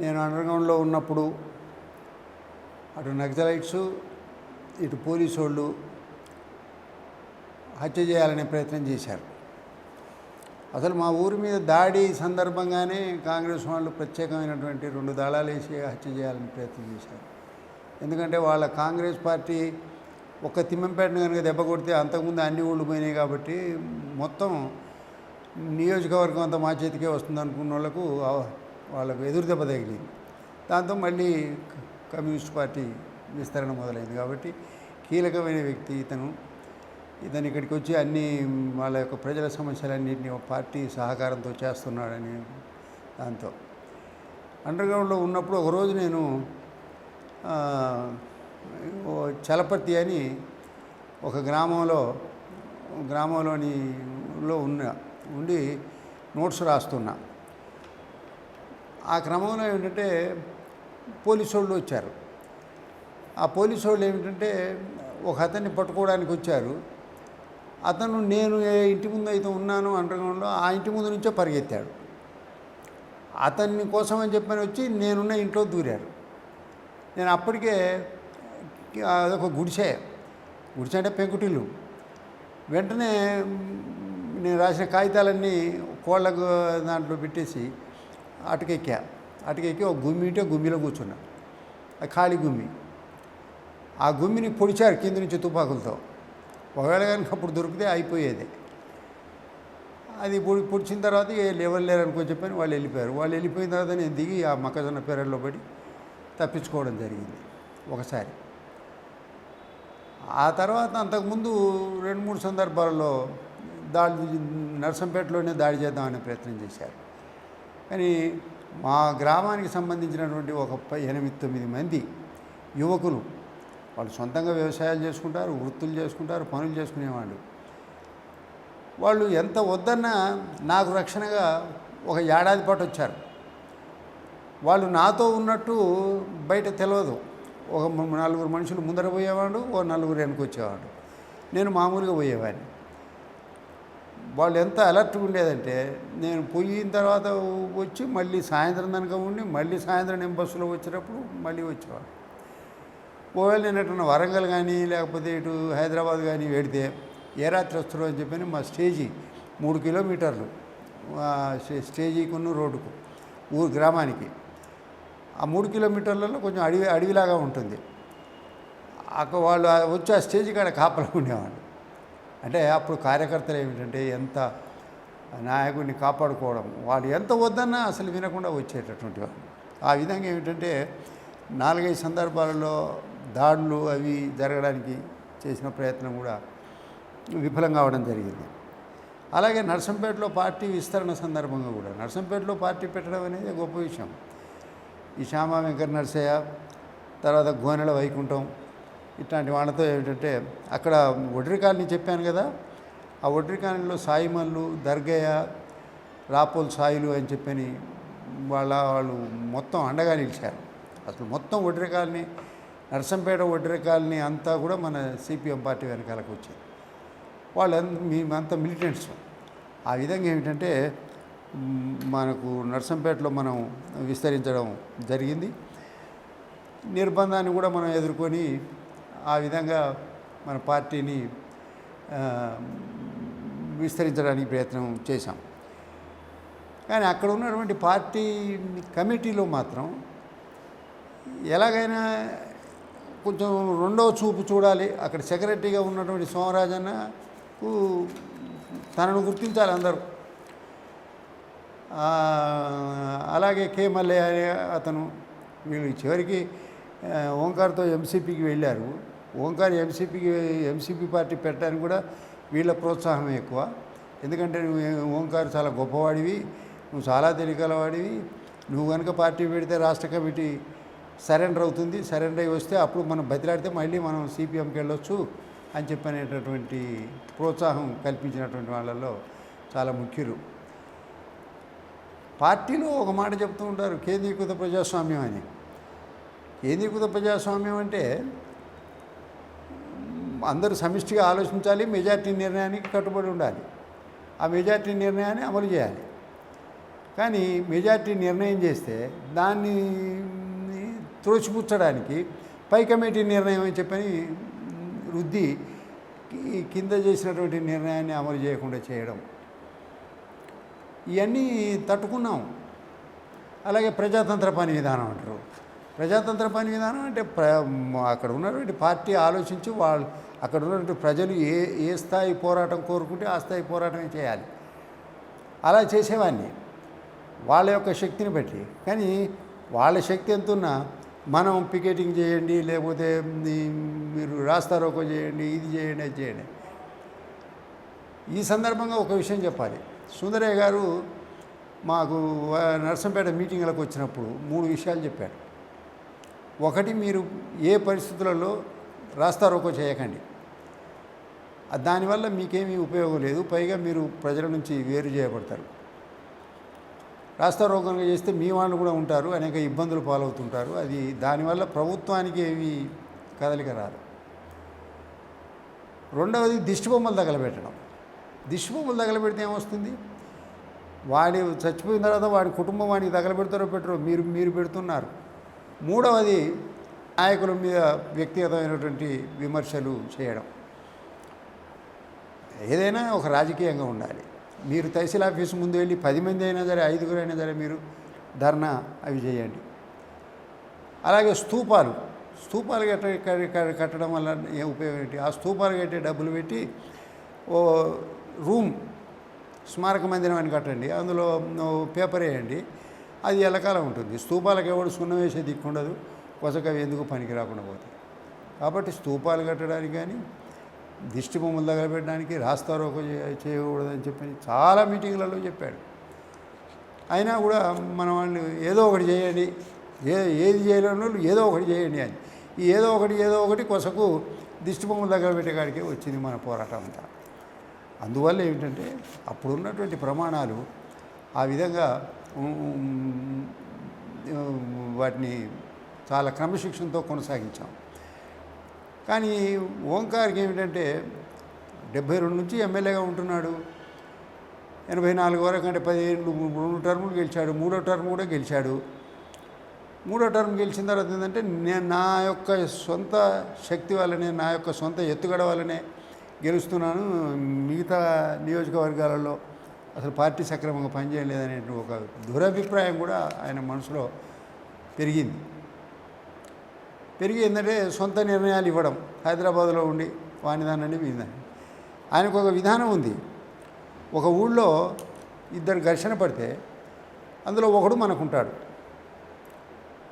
నేను అండర్గ్రౌండ్లో ఉన్నప్పుడు అటు నక్సలైట్స్ ఇటు పోలీసు వాళ్ళు హత్య చేయాలనే ప్రయత్నం చేశారు. అసలు మా ఊరి మీద దాడి సందర్భంగానే కాంగ్రెస్ వాళ్ళు ప్రత్యేకమైనటువంటి 2 దళాలు వేసి హత్య చేయాలని ప్రయత్నం చేశారు. ఎందుకంటే వాళ్ళ కాంగ్రెస్ పార్టీ ఒక్క తిమ్మంపేటను కనుక దెబ్బ కొడితే అంతకుముందు అన్ని ఊళ్ళు పోయినాయి కాబట్టి మొత్తం నియోజకవర్గం అంతా మా చేతికే వస్తుంది అనుకున్న వాళ్ళకు ఎదురు దెబ్బ తగిలింది. దాంతో మళ్ళీ కమ్యూనిస్ట్ పార్టీ విస్తరణ మొదలైంది. కాబట్టి కీలకమైన వ్యక్తి ఇతను ఇక్కడికి వచ్చి అన్ని వాళ్ళ యొక్క ప్రజల సమస్యలన్నింటినీ పార్టీ సహకారంతో చేస్తున్నాడని దాంతో అండర్గ్రౌండ్లో ఉన్నప్పుడు ఒకరోజు నేను చలపర్తి అని ఒక గ్రామంలో ఉండి నోట్స్ రాస్తున్నా. ఆ క్రమంలో ఏమిటంటే పోలీసు వాళ్ళు వచ్చారు. ఆ పోలీసు వాళ్ళు ఏమిటంటే ఒక అతన్ని పట్టుకోవడానికి వచ్చారు. అతను నేను ఏ ఇంటి ముందు అయితే ఉన్నాను అండర్గ్రౌండ్లో ఆ ఇంటి ముందు నుంచే పరిగెత్తాడు. అతన్ని కోసం అని చెప్పని వచ్చి నేనున్న ఇంట్లో దూరారు. నేను అప్పటికే అదొక గుడిసె అంటే పెంకుటిల్లు. వెంటనే నేను రాసిన కాగితాలన్నీ కోళ్ళకు దాంట్లో పెట్టేసి అటుకెక్కి ఒక గుమ్మిలో కూర్చున్నా. అది ఖాళీ గుమ్మి. ఆ గుమ్మిని పొడిచారు కింద నుంచి తుపాకులతో. ఒకవేళ కనుక అప్పుడు దొరికితే అయిపోయేది. అది పొడిచిన తర్వాత ఎవరు లేరనుకో చెప్పని వాళ్ళు వెళ్ళిపోయారు. వాళ్ళు వెళ్ళిపోయిన తర్వాత నేను దిగి ఆ మొక్కజొన్న పెరల్లో పడి తప్పించుకోవడం జరిగింది ఒకసారి. ఆ తర్వాత అంతకుముందు 2-3 సందర్భాలలో నర్సంపేటలోనే దాడి చేద్దామనే ప్రయత్నం చేశారు. కానీ మా గ్రామానికి సంబంధించినటువంటి ఒక 8-9 మంది యువకులు వాళ్ళు సొంతంగా వ్యవసాయాలు చేసుకుంటారు, వృత్తులు చేసుకుంటారు, పనులు చేసుకునేవాళ్ళు. వాళ్ళు ఎంత వద్దన్నా నాకు రక్షణగా ఒక ఏడాది పాటు వచ్చారు. వాళ్ళు నాతో ఉన్నట్టు బయట తెలియదు. ఒక 4 మనుషులు ముందర పోయేవాడు, ఓ 4 వెనకొచ్చేవాడు. నేను మామూలుగా పోయేవాడిని. వాళ్ళు ఎంత అలర్ట్గా ఉండేదంటే నేను పోయిన తర్వాత వచ్చి మళ్ళీ సాయంత్రం కనుక ఉండి మళ్ళీ సాయంత్రం నేను బస్సులో వచ్చేటప్పుడు మళ్ళీ వచ్చేవాడు. ఒకవేళ నేను ఎట్లా వరంగల్ కానీ లేకపోతే ఇటు హైదరాబాద్ కానీ వెడితే ఏ రాత్రి వస్తారో అని చెప్పని మా స్టేజీ 3 కిలోమీటర్లు స్టేజీకున్న రోడ్డుకు గ్రామానికి ఆ 3 కిలోమీటర్లలో కొంచెం అడవిలాగా ఉంటుంది. అక్కడ వాళ్ళు వచ్చి ఆ స్టేజీ కాడ కాపలా ఉండేవాళ్ళు. అంటే అప్పుడు కార్యకర్తలు ఏమిటంటే ఎంత నాయకుడిని కాపాడుకోవడం, వాళ్ళు ఎంత వద్దన్నా అసలు వినకుండా వచ్చేటటువంటి వాళ్ళు. ఆ విధంగా ఏమిటంటే 4-5 సందర్భాలలో దాడులు అవి జరగడానికి చేసిన ప్రయత్నం కూడా విఫలం కావడం జరిగింది. అలాగే నర్సంపేటలో పార్టీ విస్తరణ సందర్భంగా కూడా నర్సంపేటలో పార్టీ పెట్టడం అనేది గొప్ప విషయం. ఈ శ్యామ వెంకట నరసయ్య తర్వాత గోనెల వైకుంఠం ఇట్లాంటి వాళ్ళతో ఏమిటంటే అక్కడ ఒడ్రి కాలనీ చెప్పాను కదా, ఆ ఒడ్రి కాలనీలో సాయిమల్లు, దర్గయ్య, రాపోల్ సాయిలు అని చెప్పని వాళ్ళు మొత్తం అండగా నిలిచారు. అసలు మొత్తం ఒడ్రి కాలనీ నర్సంపేట ఒడ్రి కాలనీ అంతా కూడా మన సిపిఎం పార్టీ వెనకాలకు వచ్చింది. మేమంతా మిలిటెంట్స్. ఆ విధంగా ఏమిటంటే మనకు నర్సంపేటలో మనం విస్తరించడం జరిగింది. నిర్బంధాన్ని కూడా మనం ఎదుర్కొని ఆ విధంగా మన పార్టీని విస్తరించడానికి ప్రయత్నం చేశాం. కానీ అక్కడ ఉన్నటువంటి పార్టీ కమిటీలో మాత్రం ఎలాగైనా కొంచెం రెండవ చూపు చూడాలి. అక్కడ సెక్రటరీగా ఉన్నటువంటి సోమరాజన్నకు తనను గుర్తించాలి అందరూ. అలాగే కే మల్లయ్య అనే అతను, వీళ్ళు చివరికి ఓంకార్తో ఎంసీపీకి వెళ్ళారు. ఓంకార్ ఎంసీపీ పార్టీ పెట్టడానికి కూడా వీళ్ళ ప్రోత్సాహం ఎక్కువ. ఎందుకంటే నువ్వు ఓంకార్ చాలా గొప్పవాడివి, నువ్వు చాలా తెలియగలవాడివి, నువ్వు కనుక పార్టీ పెడితే రాష్ట్ర కమిటీ సరెండర్ అవుతుంది, సరెండర్ అయి వస్తే అప్పుడు మనం బతిలాడితే మళ్ళీ మనం సిపిఎంకి వెళ్ళొచ్చు అని చెప్పనేటటువంటి ప్రోత్సాహం కల్పించినటువంటి వాళ్ళల్లో చాలా ముఖ్యులు. పార్టీలో ఒక మాట చెప్తూ ఉంటారు, కేంద్రీకృత ప్రజాస్వామ్యం అని. కేంద్రీకృత ప్రజాస్వామ్యం అంటే అందరూ సమిష్టిగా ఆలోచించాలి, మెజార్టీ నిర్ణయానికి కట్టుబడి ఉండాలి, ఆ మెజార్టీ నిర్ణయాన్ని అమలు చేయాలి. కానీ మెజార్టీ నిర్ణయం చేస్తే దాన్ని త్రోసిపుచ్చడానికి పై కమిటీ నిర్ణయం అని చెప్పని రుద్ది కింద చేసినటువంటి నిర్ణయాన్ని అమలు చేయకుండా చేయడం, ఇవన్నీ తట్టుకున్నాం. అలాగే ప్రజాతంత్ర పని విధానం అంటారు. ప్రజాతంత్ర పని విధానం అంటే అక్కడ ఉన్నటువంటి పార్టీ ఆలోచించి వాళ్ళు అక్కడ ఉన్నటువంటి ప్రజలు ఏ స్థాయి పోరాటం కోరుకుంటే ఆ స్థాయి పోరాటమే చేయాలి. అలా చేసేవాడిని వాళ్ళ యొక్క శక్తిని బట్టి. కానీ వాళ్ళ శక్తి ఎంతున్నా మనం పికెటింగ్ చేయండి, లేకపోతే మీరు రాస్తా రోకో చేయండి, ఇది చేయండి, అది చేయండి. ఈ సందర్భంగా ఒక విషయం చెప్పాలి. సుందరయ్య గారు మాకు నర్సంపేట మీటింగ్లకు వచ్చినప్పుడు 3 విషయాలు చెప్పాడు. ఒకటి, మీరు ఏ పరిస్థితులలో రాస్తా రోకో చేయకండి, దానివల్ల మీకేమీ ఉపయోగం లేదు, పైగా మీరు ప్రజల నుంచి వేరు చేయబడతారు. రాస్తా రోకంగా చేస్తే మీ వాళ్ళు కూడా ఉంటారు, అనేక ఇబ్బందులు పాలవుతుంటారు, అది దానివల్ల ప్రభుత్వానికి ఏమీ కదలిక రాదు. రెండవది, దిష్టిబొమ్మలు తగలబెట్టడం. దిష్టిబొమ్మలు తగలబెడితే ఏమొస్తుంది? వాడి చచ్చిపోయిన తర్వాత వాడి కుటుంబం వాడికి తగలబెడతారో పెట్టరో మీరు పెడుతున్నారు. మూడవది, నాయకుల మీద వ్యక్తిగతమైనటువంటి విమర్శలు చేయడం. ఏదైనా ఒక రాజకీయంగా ఉండాలి. మీరు తహసీల్ ఆఫీసు ముందు వెళ్ళి 10 మంది అయినా సరే, 5గురు అయినా సరే మీరు ధర్నా అవి చేయండి. అలాగే స్తూపాలు కట్టడం వల్ల ఏం ఉపయోగం ఏంటి? ఆ స్తూపాలు కట్టే డబ్బులు పెట్టి ఓ రూమ్ స్మారక మందిరం అని కట్టండి, అందులో పేపర్ వేయండి, అది ఎల్లకాలం ఉంటుంది. స్తూపాలకు ఎవడు సున్నం వేసే దిక్కుండదు, కొసకవి ఎందుకు పనికి రాకుండా పోతాయి. కాబట్టి స్తూపాలు కట్టడానికి కానీ, దిష్టి బొమ్మలు తగలబెట్టడానికి, రాస్తా రోకో చేయకూడదని చెప్పి చాలా మీటింగ్లలో చెప్పాడు. అయినా కూడా మన వాళ్ళు ఏదో ఒకటి చేయండి, ఏది చేయలేని వాళ్ళు ఏదో ఒకటి చేయండి అని, ఈ ఏదో ఒకటి కొసకు దిష్టి బొమ్మలు తగలబెట్టే కాడికే వచ్చింది మన పోరాటం అంతా. అందువల్ల ఏమిటంటే అప్పుడున్నటువంటి ప్రమాణాలు ఆ విధంగా వాటిని చాలా క్రమశిక్షణతో కొనసాగించాం. కానీ ఓంకార్కి ఏమిటంటే 72 నుంచి ఎమ్మెల్యేగా ఉంటున్నాడు, 84 వరకు, అంటే 10 ఏళ్ళు 2 టర్ములు గెలిచాడు, 3వ టర్మ్ కూడా గెలిచాడు. 3వ టర్మ్ గెలిచిన తర్వాత ఏంటంటే నేను నా యొక్క సొంత శక్తి వల్లనే, నా యొక్క సొంత ఎత్తుగడ వల్లనే గెలుస్తున్నాను, మిగతా నియోజకవర్గాలలో అసలు పార్టీ సక్రమంగా పనిచేయలేదనే ఒక దురభిప్రాయం కూడా ఆయన మనసులో పెరిగింది. ఏంటంటే సొంత నిర్ణయాలు ఇవ్వడం, హైదరాబాద్లో ఉండి వానిదానండి వీనిదాన్ని. ఆయనకు ఒక విధానం ఉంది. ఒక ఊళ్ళో 2 ఘర్షణ పడితే అందులో ఒకడు మనకుంటాడు,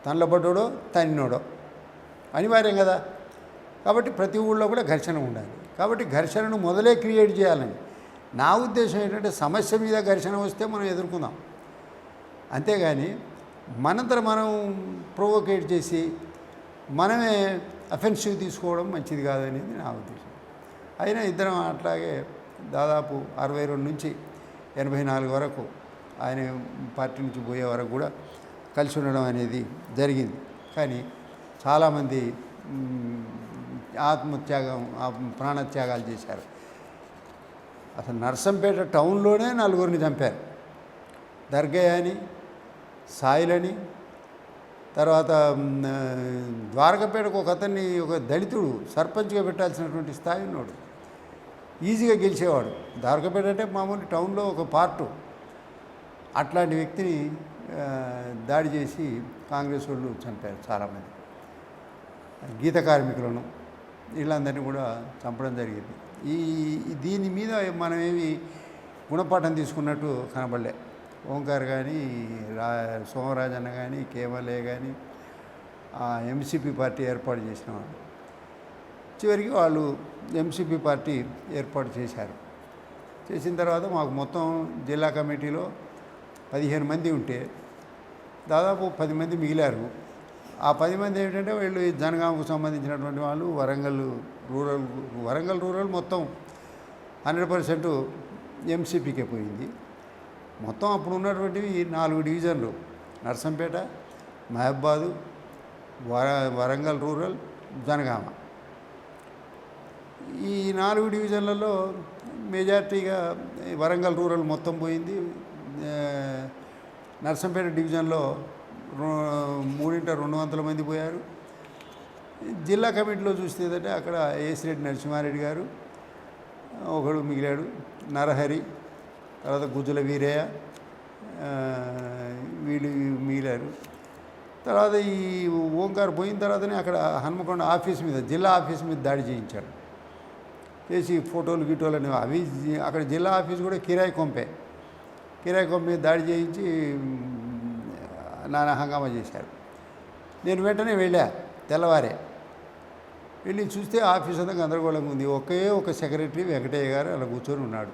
తనలో పడ్డోడో తనినోడో అనివార్యం కదా. కాబట్టి ప్రతి ఊళ్ళో కూడా ఘర్షణ ఉండాలి. కాబట్టి ఘర్షణను మొదలే క్రియేట్ చేయాలని నా ఉద్దేశం. ఏంటంటే సమస్య మీద ఘర్షణ వస్తే మనం ఎదుర్కొందాం, అంతేగాని మనంతర మనం ప్రొవోకేట్ చేసి మనమే అఫెన్సివ్ తీసుకోవడం మంచిది కాదనేది నా ఉద్దేశం. అయినా ఇద్దరం అట్లాగే దాదాపు 62 నుంచి 84 వరకు ఆయన పార్టీ నుంచి పోయే వరకు కూడా కలిసి ఉండడం అనేది జరిగింది. కానీ చాలామంది ఆత్మత్యాగం, ప్రాణత్యాగాలు చేశారు. అసలు నర్సంపేట టౌన్లోనే 4గురిని చంపారు. దర్గయ్య అని, సాయిలని, తర్వాత ద్వారకపేటకు ఒక అతన్ని, ఒక దళితుడు సర్పంచ్గా పెట్టాల్సినటువంటి స్థాయి ఉన్నాడు, ఈజీగా గెలిచేవాడు. ద్వారకపేట అంటే మామూలు టౌన్లో ఒక పార్టు. అట్లాంటి వ్యక్తిని దాడి చేసి కాంగ్రెస్ వాళ్ళు చంపారు చాలామంది. గీత కార్మికులను వీళ్ళందరినీ కూడా చంపడం జరిగింది. దీని మీద మనమేమి గుణపాఠం తీసుకున్నట్టు కనబడలే. ఓంకార్ కానీ, సోమరాజన్న కానీ, కేవలే కానీ ఎంసీపీ పార్టీ ఏర్పాటు చేసిన వాళ్ళు. చివరికి వాళ్ళు ఎంసీపీ పార్టీ ఏర్పాటు చేశారు. చేసిన తర్వాత మాకు మొత్తం జిల్లా కమిటీలో 15 మంది ఉంటే దాదాపు 10 మంది మిగిలారు. ఆ 10 మంది ఏమిటంటే వీళ్ళు జనగామకు సంబంధించినటువంటి వాళ్ళు, వరంగల్ రూరల్ మొత్తం 100% ఎంసీపీకే పోయింది. మొత్తం అప్పుడు ఉన్నటువంటివి 4 డివిజన్లు: నర్సంపేట, మహబాదు, వరంగల్ రూరల్, జనగామ. ఈ 4 డివిజన్లలో మెజార్టీగా వరంగల్ రూరల్ మొత్తం పోయింది, నర్సంపేట డివిజన్లో 200 మంది పోయారు. జిల్లా కమిటీలో చూస్తే ఏంటంటే అక్కడ ఏసిరెడ్డి నరసింహారెడ్డి గారు ఒకడు మిగిలాడు, నరహరి, తర్వాత గుజ్జుల వీరయ్య, వీళ్ళు మిగిలారు. తర్వాత ఈ ఓంకార్ పోయిన తర్వాతనే అక్కడ హన్మకొండ ఆఫీస్ మీద, జిల్లా ఆఫీస్ మీద దాడి చేయించాడు. చేసి ఫోటోలు గిటోలు అనేవి అవి అక్కడ జిల్లా ఆఫీస్ కూడా కిరాయి కొంపే మీద దాడి చేయించి నానా హంగామా చేశారు. నేను వెంటనే వెళ్ళా, తెల్లవారే వెళ్ళి చూస్తే ఆఫీస్ అంతా గందరగోళంగా ఉంది. ఒక సెక్రటరీ వెంకటయ్య గారు అలా కూర్చొని ఉన్నాడు.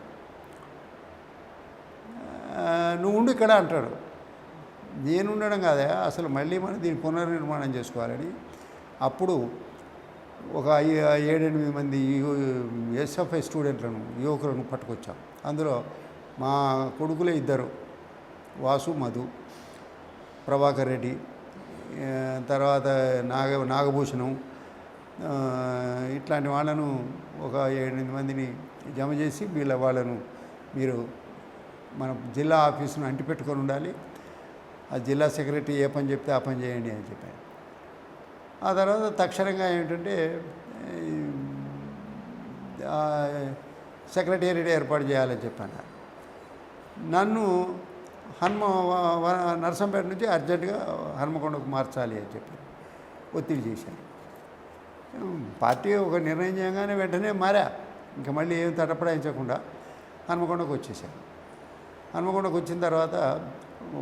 నువ్వు ఉండి ఇక్కడ అంటాడు. నేను ఉండడం కాదా, అసలు మళ్ళీ మనం దీన్ని పునర్నిర్మాణం చేసుకోవాలని అప్పుడు ఒక 7-8 మంది ఎస్ఎఫ్ఐ స్టూడెంట్లను, యువకులను పట్టుకొచ్చాం. అందులో మా కొడుకులే 2, వాసు, మధు, ప్రభాకర్ రెడ్డి, తర్వాత నాగభూషణం, ఇట్లాంటి వాళ్ళను ఒక 7-8 మందిని జమ చేసి వాళ్ళను మీరు మన జిల్లా ఆఫీసును అంటిపెట్టుకొని ఉండాలి, ఆ జిల్లా సెక్రటరీ ఏ పని చెప్తే ఆ పని చేయండి అని చెప్పాను. ఆ తర్వాత తక్షణంగా ఏమిటంటే సెక్రటేరియట్ ఏర్పాటు చేయాలని చెప్పాను. నన్ను నర్సంపేట నుంచి అర్జెంటుగా హన్మకొండకు మార్చాలి అని చెప్పి ఒత్తిడి చేశాను. పార్టీ ఒక నిర్ణయం చేయగానే వెంటనే మారా, ఇంకా మళ్ళీ ఏం తటపడాయించకుండా హన్మకొండకు వచ్చేసాను. హన్మకొండకు వచ్చిన తర్వాత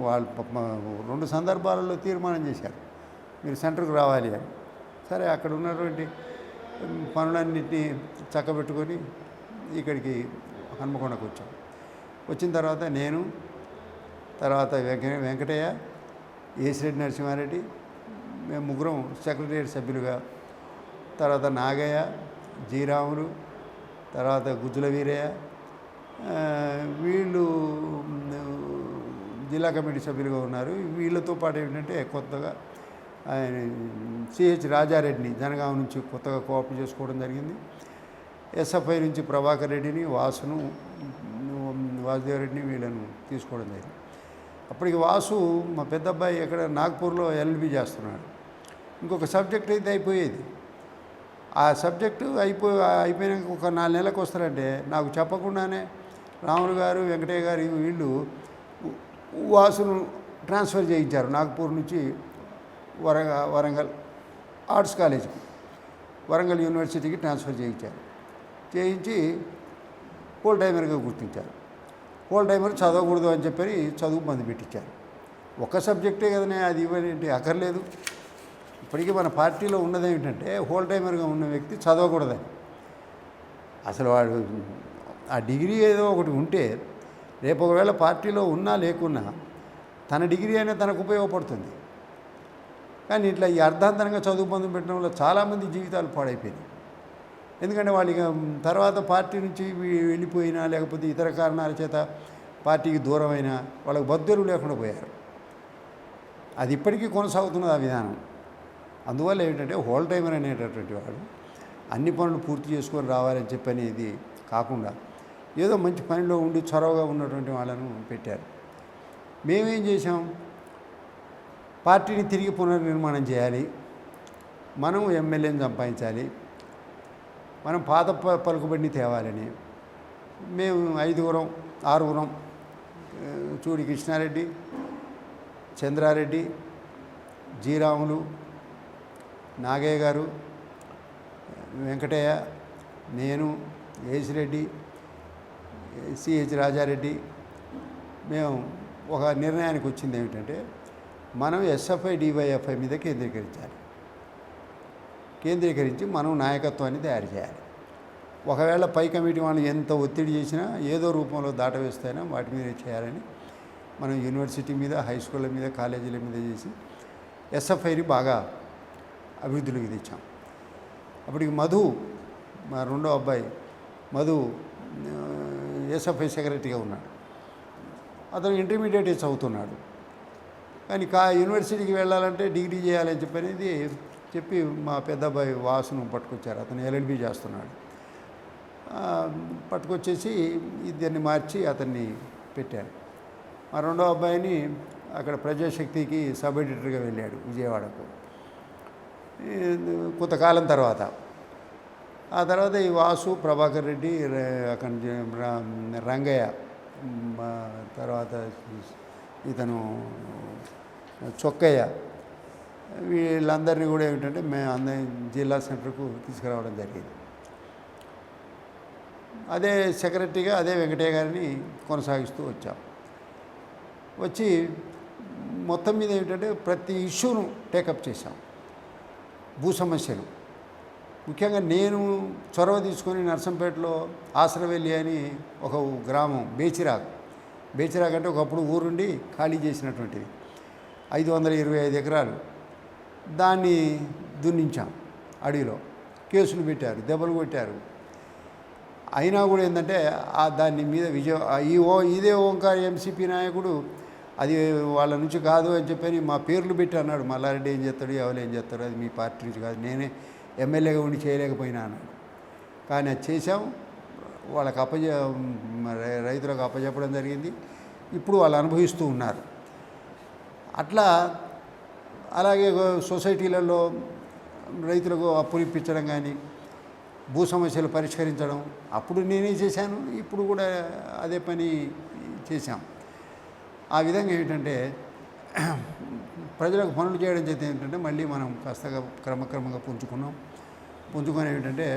వాళ్ళు 2 సందర్భాలలో తీర్మానం చేశారు, మీరు సెంటర్కు రావాలి అని. సరే, అక్కడ ఉన్నటువంటి పనులన్నింటినీ చక్కబెట్టుకొని ఇక్కడికి హన్మకొండకు వచ్చాం. వచ్చిన తర్వాత నేను, తర్వాత వెంకటయ్య, ఏసిరెడ్డి నరసింహారెడ్డి, మేము 3 సెక్రటేరియట్ సభ్యులుగా, తర్వాత నాగయ్య, జీరాములు, తర్వాత గుజ్జుల వీరయ్య, వీళ్ళు జిల్లా కమిటీ సభ్యులుగా ఉన్నారు. వీళ్ళతో పాటు ఏంటంటే కొత్తగా సిహెచ్ రాజారెడ్డిని జనగాం నుంచి కొత్తగా కోఆప్ చేసుకోవడం జరిగింది. ఎస్ఎఫ్ఐ నుంచి ప్రభాకర్ రెడ్డిని, వాసుదేవరెడ్డిని వీళ్ళను తీసుకోవడం జరిగింది. అప్పటికి వాసు మా పెద్ద అబ్బాయి ఎక్కడ నాగ్పూర్లో ఎల్ఎల్బి చేస్తున్నాడు. ఇంకొక సబ్జెక్ట్ అయితే అయిపోయేది. ఆ సబ్జెక్టు అయిపోయినాక ఒక 4 నెలలకు వస్తారంటే నాకు చెప్పకుండానే రాములు గారు, వెంకటయ్య గారు వీళ్ళు వాసును ట్రాన్స్ఫర్ చేయించారు నాగ్పూర్ నుంచి వరంగల్ ఆర్ట్స్ కాలేజీకి, వరంగల్ యూనివర్సిటీకి ట్రాన్స్ఫర్ చేయించి హోల్ టైమర్గా గుర్తించారు. హోల్ టైమర్ చదవకూడదు అని చెప్పి చదువు బంద్ పెట్టించారు. ఒక సబ్జెక్టే కదనే, అది ఇవ్వనేంటి అక్కర్లేదు. ఇప్పటికీ మన పార్టీలో ఉన్నది ఏమిటంటే హోల్ టైమర్గా ఉన్న వ్యక్తి చదవకూడదని. అసలు వాడు ఆ డిగ్రీ ఏదో ఒకటి ఉంటే రేపు ఒకవేళ పార్టీలో ఉన్నా లేకున్నా తన డిగ్రీ అయినా తనకు ఉపయోగపడుతుంది. కానీ ఇట్లా ఈ అర్ధాంతరంగా చదువు బంధు పెట్టడం వల్ల చాలామంది జీవితాలు పాడైపోయినాయి. ఎందుకంటే వాళ్ళకి తర్వాత పార్టీ నుంచి వెళ్ళిపోయినా లేకపోతే ఇతర కారణాల చేత పార్టీకి దూరమైనా వాళ్ళకి బద్దెలు లేకుండా పోయారు. అది ఇప్పటికీ కొనసాగుతున్నది ఆ విధానం. అందువల్ల ఏంటంటే హోల్ టైమర్ అనేటటువంటి వాడు అన్ని పనులు పూర్తి చేసుకొని రావాలని చెప్పని ఇది కాకుండా ఏదో మంచి పనిలో ఉండి చొరవగా ఉన్నటువంటి వాళ్ళను పెట్టారు. మేమేం చేసాం, పార్టీని తిరిగి పునర్నిర్మాణం చేయాలి, మనం ఎమ్మెల్యేని సంపాదించాలి, మనం పాత పలుకుబడిని తేవాలని మేము 5-6 చూడి కృష్ణారెడ్డి, చంద్రారెడ్డి, జీరాములు, నాగయ్య గారు, వెంకటయ్య, నేను, ఏసిరెడ్డి, సిహెచ్ రాజారెడ్డి, మేము ఒక నిర్ణయానికి వచ్చింది ఏమిటంటే మనం ఎస్ఎఫ్ఐ డివైఎఫ్ఐ మీద కేంద్రీకరించి మనం నాయకత్వాన్ని తయారు చేయాలి. ఒకవేళ పై కమిటీ వాళ్ళు ఎంత ఒత్తిడి చేసినా ఏదో రూపంలో దాటవేస్తైనా వాటి మీద చేయాలని మనం యూనివర్సిటీ మీద, హై స్కూళ్ళ మీద, కాలేజీల మీద చేసి ఎస్ఎఫ్ఐని బాగా అభివృద్ధిలోకి తెచ్చాం. అప్పటికి మధు, మా 2వ అబ్బాయి మధు ఎస్ఎఫ్ఐ సెక్రటరీగా ఉన్నాడు. అతను ఇంటర్మీడియట్ చదువుతున్నాడు. కానీ యూనివర్సిటీకి వెళ్ళాలంటే డిగ్రీ చేయాలని చెప్పి మా పెద్ద అబ్బాయి వాసును పట్టుకొచ్చారు. అతను ఎల్ఎల్బి చేస్తున్నాడు. పట్టుకొచ్చేసి ఇద్దరిని మార్చి అతన్ని పెట్టారు. మా 2వ అబ్బాయిని అక్కడ ప్రజాశక్తికి సబ్ ఎడిటర్గా వెళ్ళాడు విజయవాడకు. కొంతకాలం తర్వాత ఆ తర్వాత ఈ వాసు, ప్రభాకర్ రెడ్డి, అక్కడ రంగయ్య, తర్వాత ఇతను చొక్కయ్య, వీళ్ళందరినీ కూడా ఏమిటంటే మేము అందరి జిల్లా సెంటర్కు తీసుకురావడం జరిగింది. అదే సెక్రటరీగా అదే వెంకటయ్య గారిని కొనసాగిస్తూ వచ్చాం. వచ్చి మొత్తం మీద ఏమిటంటే ప్రతి ఇష్యూను టేకప్ చేశాం. భూ సమస్యలు ముఖ్యంగా నేను చొరవ తీసుకొని నర్సంపేటలో ఆసరవెల్లి అని ఒక గ్రామం, బేచిరాగ్ అంటే ఒకప్పుడు ఊరుండి ఖాళీ చేసినటువంటిది, 525 ఎకరాలు, దాన్ని దున్నించాం. అడవిలో కేసులు పెట్టారు, దెబ్బలు కొట్టారు. అయినా కూడా ఏంటంటే దాని మీద ఇదే ఓంకార్ ఎంసీపీ నాయకుడు అది వాళ్ళ నుంచి కాదు అని చెప్పని మా పేర్లు పెట్టి అన్నాడు. మల్లారెడ్డి ఏం చేస్తాడు, ఎవరు ఏం చేస్తాడు, అది మీ పార్టీ నుంచి కాదు, నేనే ఎమ్మెల్యేగా ఉండి చేయలేకపోయినా అన్నాడు. కానీ అది చేశాం. వాళ్ళకి రైతులకు అప్పచెప్పడం జరిగింది. ఇప్పుడు వాళ్ళు అనుభవిస్తూ ఉన్నారు. అట్లా అలాగే సొసైటీలలో రైతులకు అప్పులు ఇప్పించడం కానీ, భూ సమస్యలు పరిష్కరించడం అప్పుడు నేనే చేశాను, ఇప్పుడు కూడా అదే పని చేశాం. ఆ విధంగా ఏమిటంటే ప్రజలకు పనులు చేయడం చేత ఏంటంటే మళ్ళీ మనం కాస్త క్రమక్రమంగా పుంజుకొని ఏమిటంటే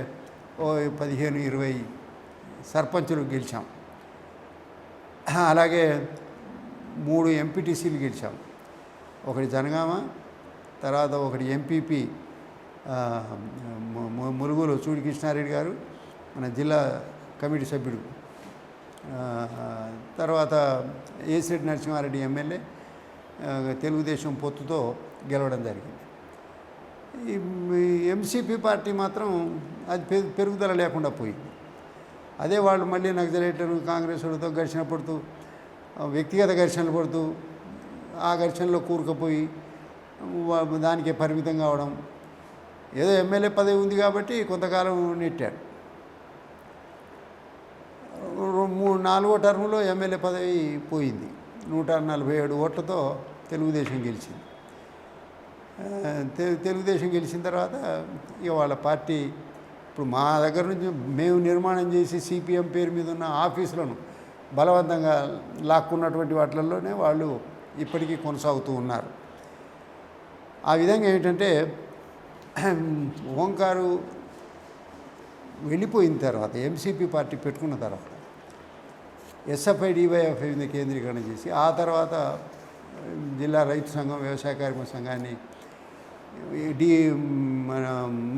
15-20 సర్పంచులు గెలిచాం. అలాగే 3 ఎంపీటీసీలు గెలిచాం. ఒకటి జనగామ, తర్వాత ఒకటి ఎంపీపీ ములుగులో చూడి కృష్ణారెడ్డి గారు, మన జిల్లా కమిటీ సభ్యుడు. తర్వాత ఏసిరెడ్డి నరసింహారెడ్డి ఎమ్మెల్యే తెలుగుదేశం పొత్తుతో గెలవడం జరిగింది. ఈ ఎంసీపీ పార్టీ మాత్రం అది పెరుగుదల లేకుండా పోయింది. అదే వాళ్ళు మళ్ళీ నక్సలైట్లను కాంగ్రెస్ వాళ్ళతో ఘర్షణ పడుతూ, వ్యక్తిగత ఘర్షణలు పడుతూ, ఆ ఘర్షణలో కూరుకుపోయి దానికే పరిమితం కావడం. ఏదో ఎమ్మెల్యే పదవి ఉంది కాబట్టి కొంతకాలం నెట్టాడు. 4వ టర్ములో ఎమ్మెల్యే పదవి పోయింది. 147 ఓట్లతో తెలుగుదేశం గెలిచింది. తెలుగుదేశం గెలిచిన తర్వాత ఇక వాళ్ళ పార్టీ ఇప్పుడు మా దగ్గర నుంచి మేము నిర్మాణం చేసి సిపిఎం పేరు మీద ఉన్న ఆఫీసులను బలవంతంగా లాక్కున్నటువంటి వాటిల్లోనే వాళ్ళు ఇప్పటికీ కొనసాగుతూ ఉన్నారు. ఆ విధంగా ఏమిటంటే ఓంకారు వెళ్ళిపోయిన తర్వాత, ఎంసీపీ పార్టీ పెట్టుకున్న తర్వాత ఎస్ఎఫ్ఐ డివైఎఫ్ఐ మీద కేంద్రీకరణ చేసి, ఆ తర్వాత జిల్లా రైతు సంఘం, వ్యవసాయ కార్మిక సంఘాన్ని, మన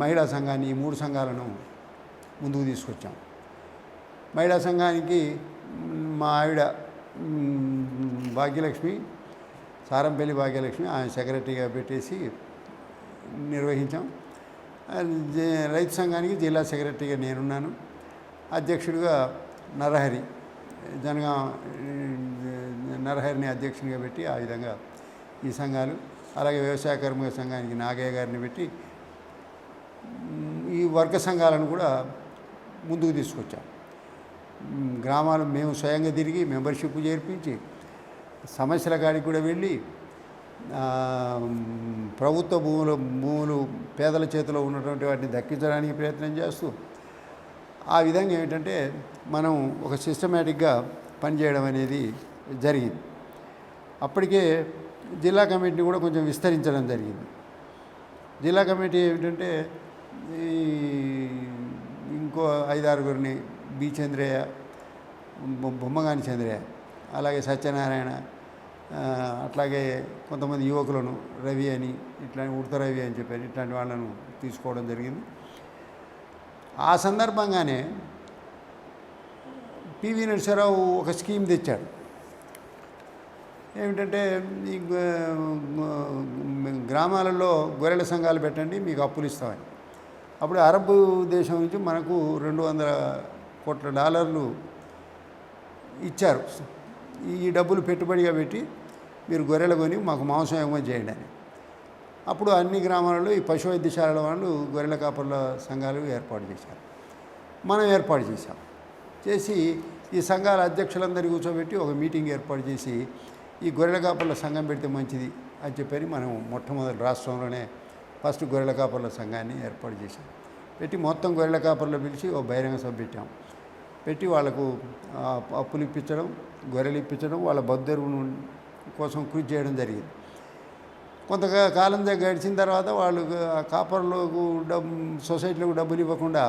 మహిళా సంఘాన్ని, ఈ 3 సంఘాలను ముందుకు తీసుకొచ్చాం. మహిళా సంఘానికి మా ఆవిడ భాగ్యలక్ష్మి, సారంపల్లి భాగ్యలక్ష్మి, ఆయన సెక్రటరీగా పెట్టేసి నిర్వహించాం. రైతు సంఘానికి జిల్లా సెక్రటరీగా నేనున్నాను. అధ్యక్షుడిగా నరహరిని అధ్యక్షునిగా పెట్టి ఆ విధంగా ఈ సంఘాలు, అలాగే వ్యవసాయ కార్మిక సంఘానికి నాగయ్య గారిని పెట్టి ఈ వర్గ సంఘాలను కూడా ముందుకు తీసుకొచ్చాం. గ్రామాలు మేము స్వయంగా తిరిగి మెంబర్షిప్ చేర్పించి సమస్యల కాడికి కూడా వెళ్ళి ప్రభుత్వ భూములు పేదల చేతిలో ఉన్నటువంటి వాటిని దక్కించడానికి ప్రయత్నం చేస్తూ, ఆ విధంగా ఏమిటంటే మనం ఒక సిస్టమేటిక్గా పనిచేయడం అనేది జరిగింది. అప్పటికే జిల్లా కమిటీని కూడా కొంచెం విస్తరించడం జరిగింది. జిల్లా కమిటీ ఏమిటంటే ఇంకో 5-6 బి చంద్రయ్య, బొమ్మగాని చంద్రయ్య, అలాగే సత్యనారాయణ, అట్లాగే కొంతమంది యువకులను రవి అని, ఇట్లాంటి ఉడత రవి అని చెప్పారు, ఇట్లాంటి వాళ్ళను తీసుకోవడం జరిగింది. ఆ సందర్భంగానే పివి నరసింహారావు ఒక స్కీమ్ తెచ్చాడు. ఏమిటంటే ఈ గ్రామాలలో గొర్రెల సంఘాలు పెట్టండి, మీకు అప్పులు ఇస్తామని. అప్పుడు అరబ్ దేశం నుంచి మనకు $200 కోట్ల ఇచ్చారు. ఈ డబ్బులు పెట్టుబడిగా పెట్టి మీరు గొర్రెలు కొని మాకు మాంసం ఎగుమతి చేయండి అని. అప్పుడు అన్ని గ్రామాలలో ఈ పశు వైద్యశాలల వాళ్ళు గొర్రెల కాపర్ల సంఘాలు ఏర్పాటు చేశారు. మనం ఏర్పాటు చేశాం. చేసి ఈ సంఘాల అధ్యక్షులందరినీ కూర్చోబెట్టి ఒక మీటింగ్ ఏర్పాటు చేసి ఈ గొర్రెల కాపర్ల సంఘం పెడితే మంచిది అని చెప్పని మనం మొట్టమొదటి రాష్ట్రంలోనే ఫస్ట్ గొర్రెల కాపర్ల సంఘాన్ని ఏర్పాటు చేశాం. పెట్టి మొత్తం గొర్రెల కాపర్లు పిలిచి ఓ బహిరంగ సభ పెట్టాం. పెట్టి వాళ్ళకు అప్పులు ఇప్పించడం, గొర్రెలు ఇప్పించడం, వాళ్ళ బద్దెరువు కోసం కృషి చేయడం జరిగింది. కొంతకాలం గడిచిన తర్వాత వాళ్ళు కాపర్లకు సొసైటీలకు డబ్బులు ఇవ్వకుండా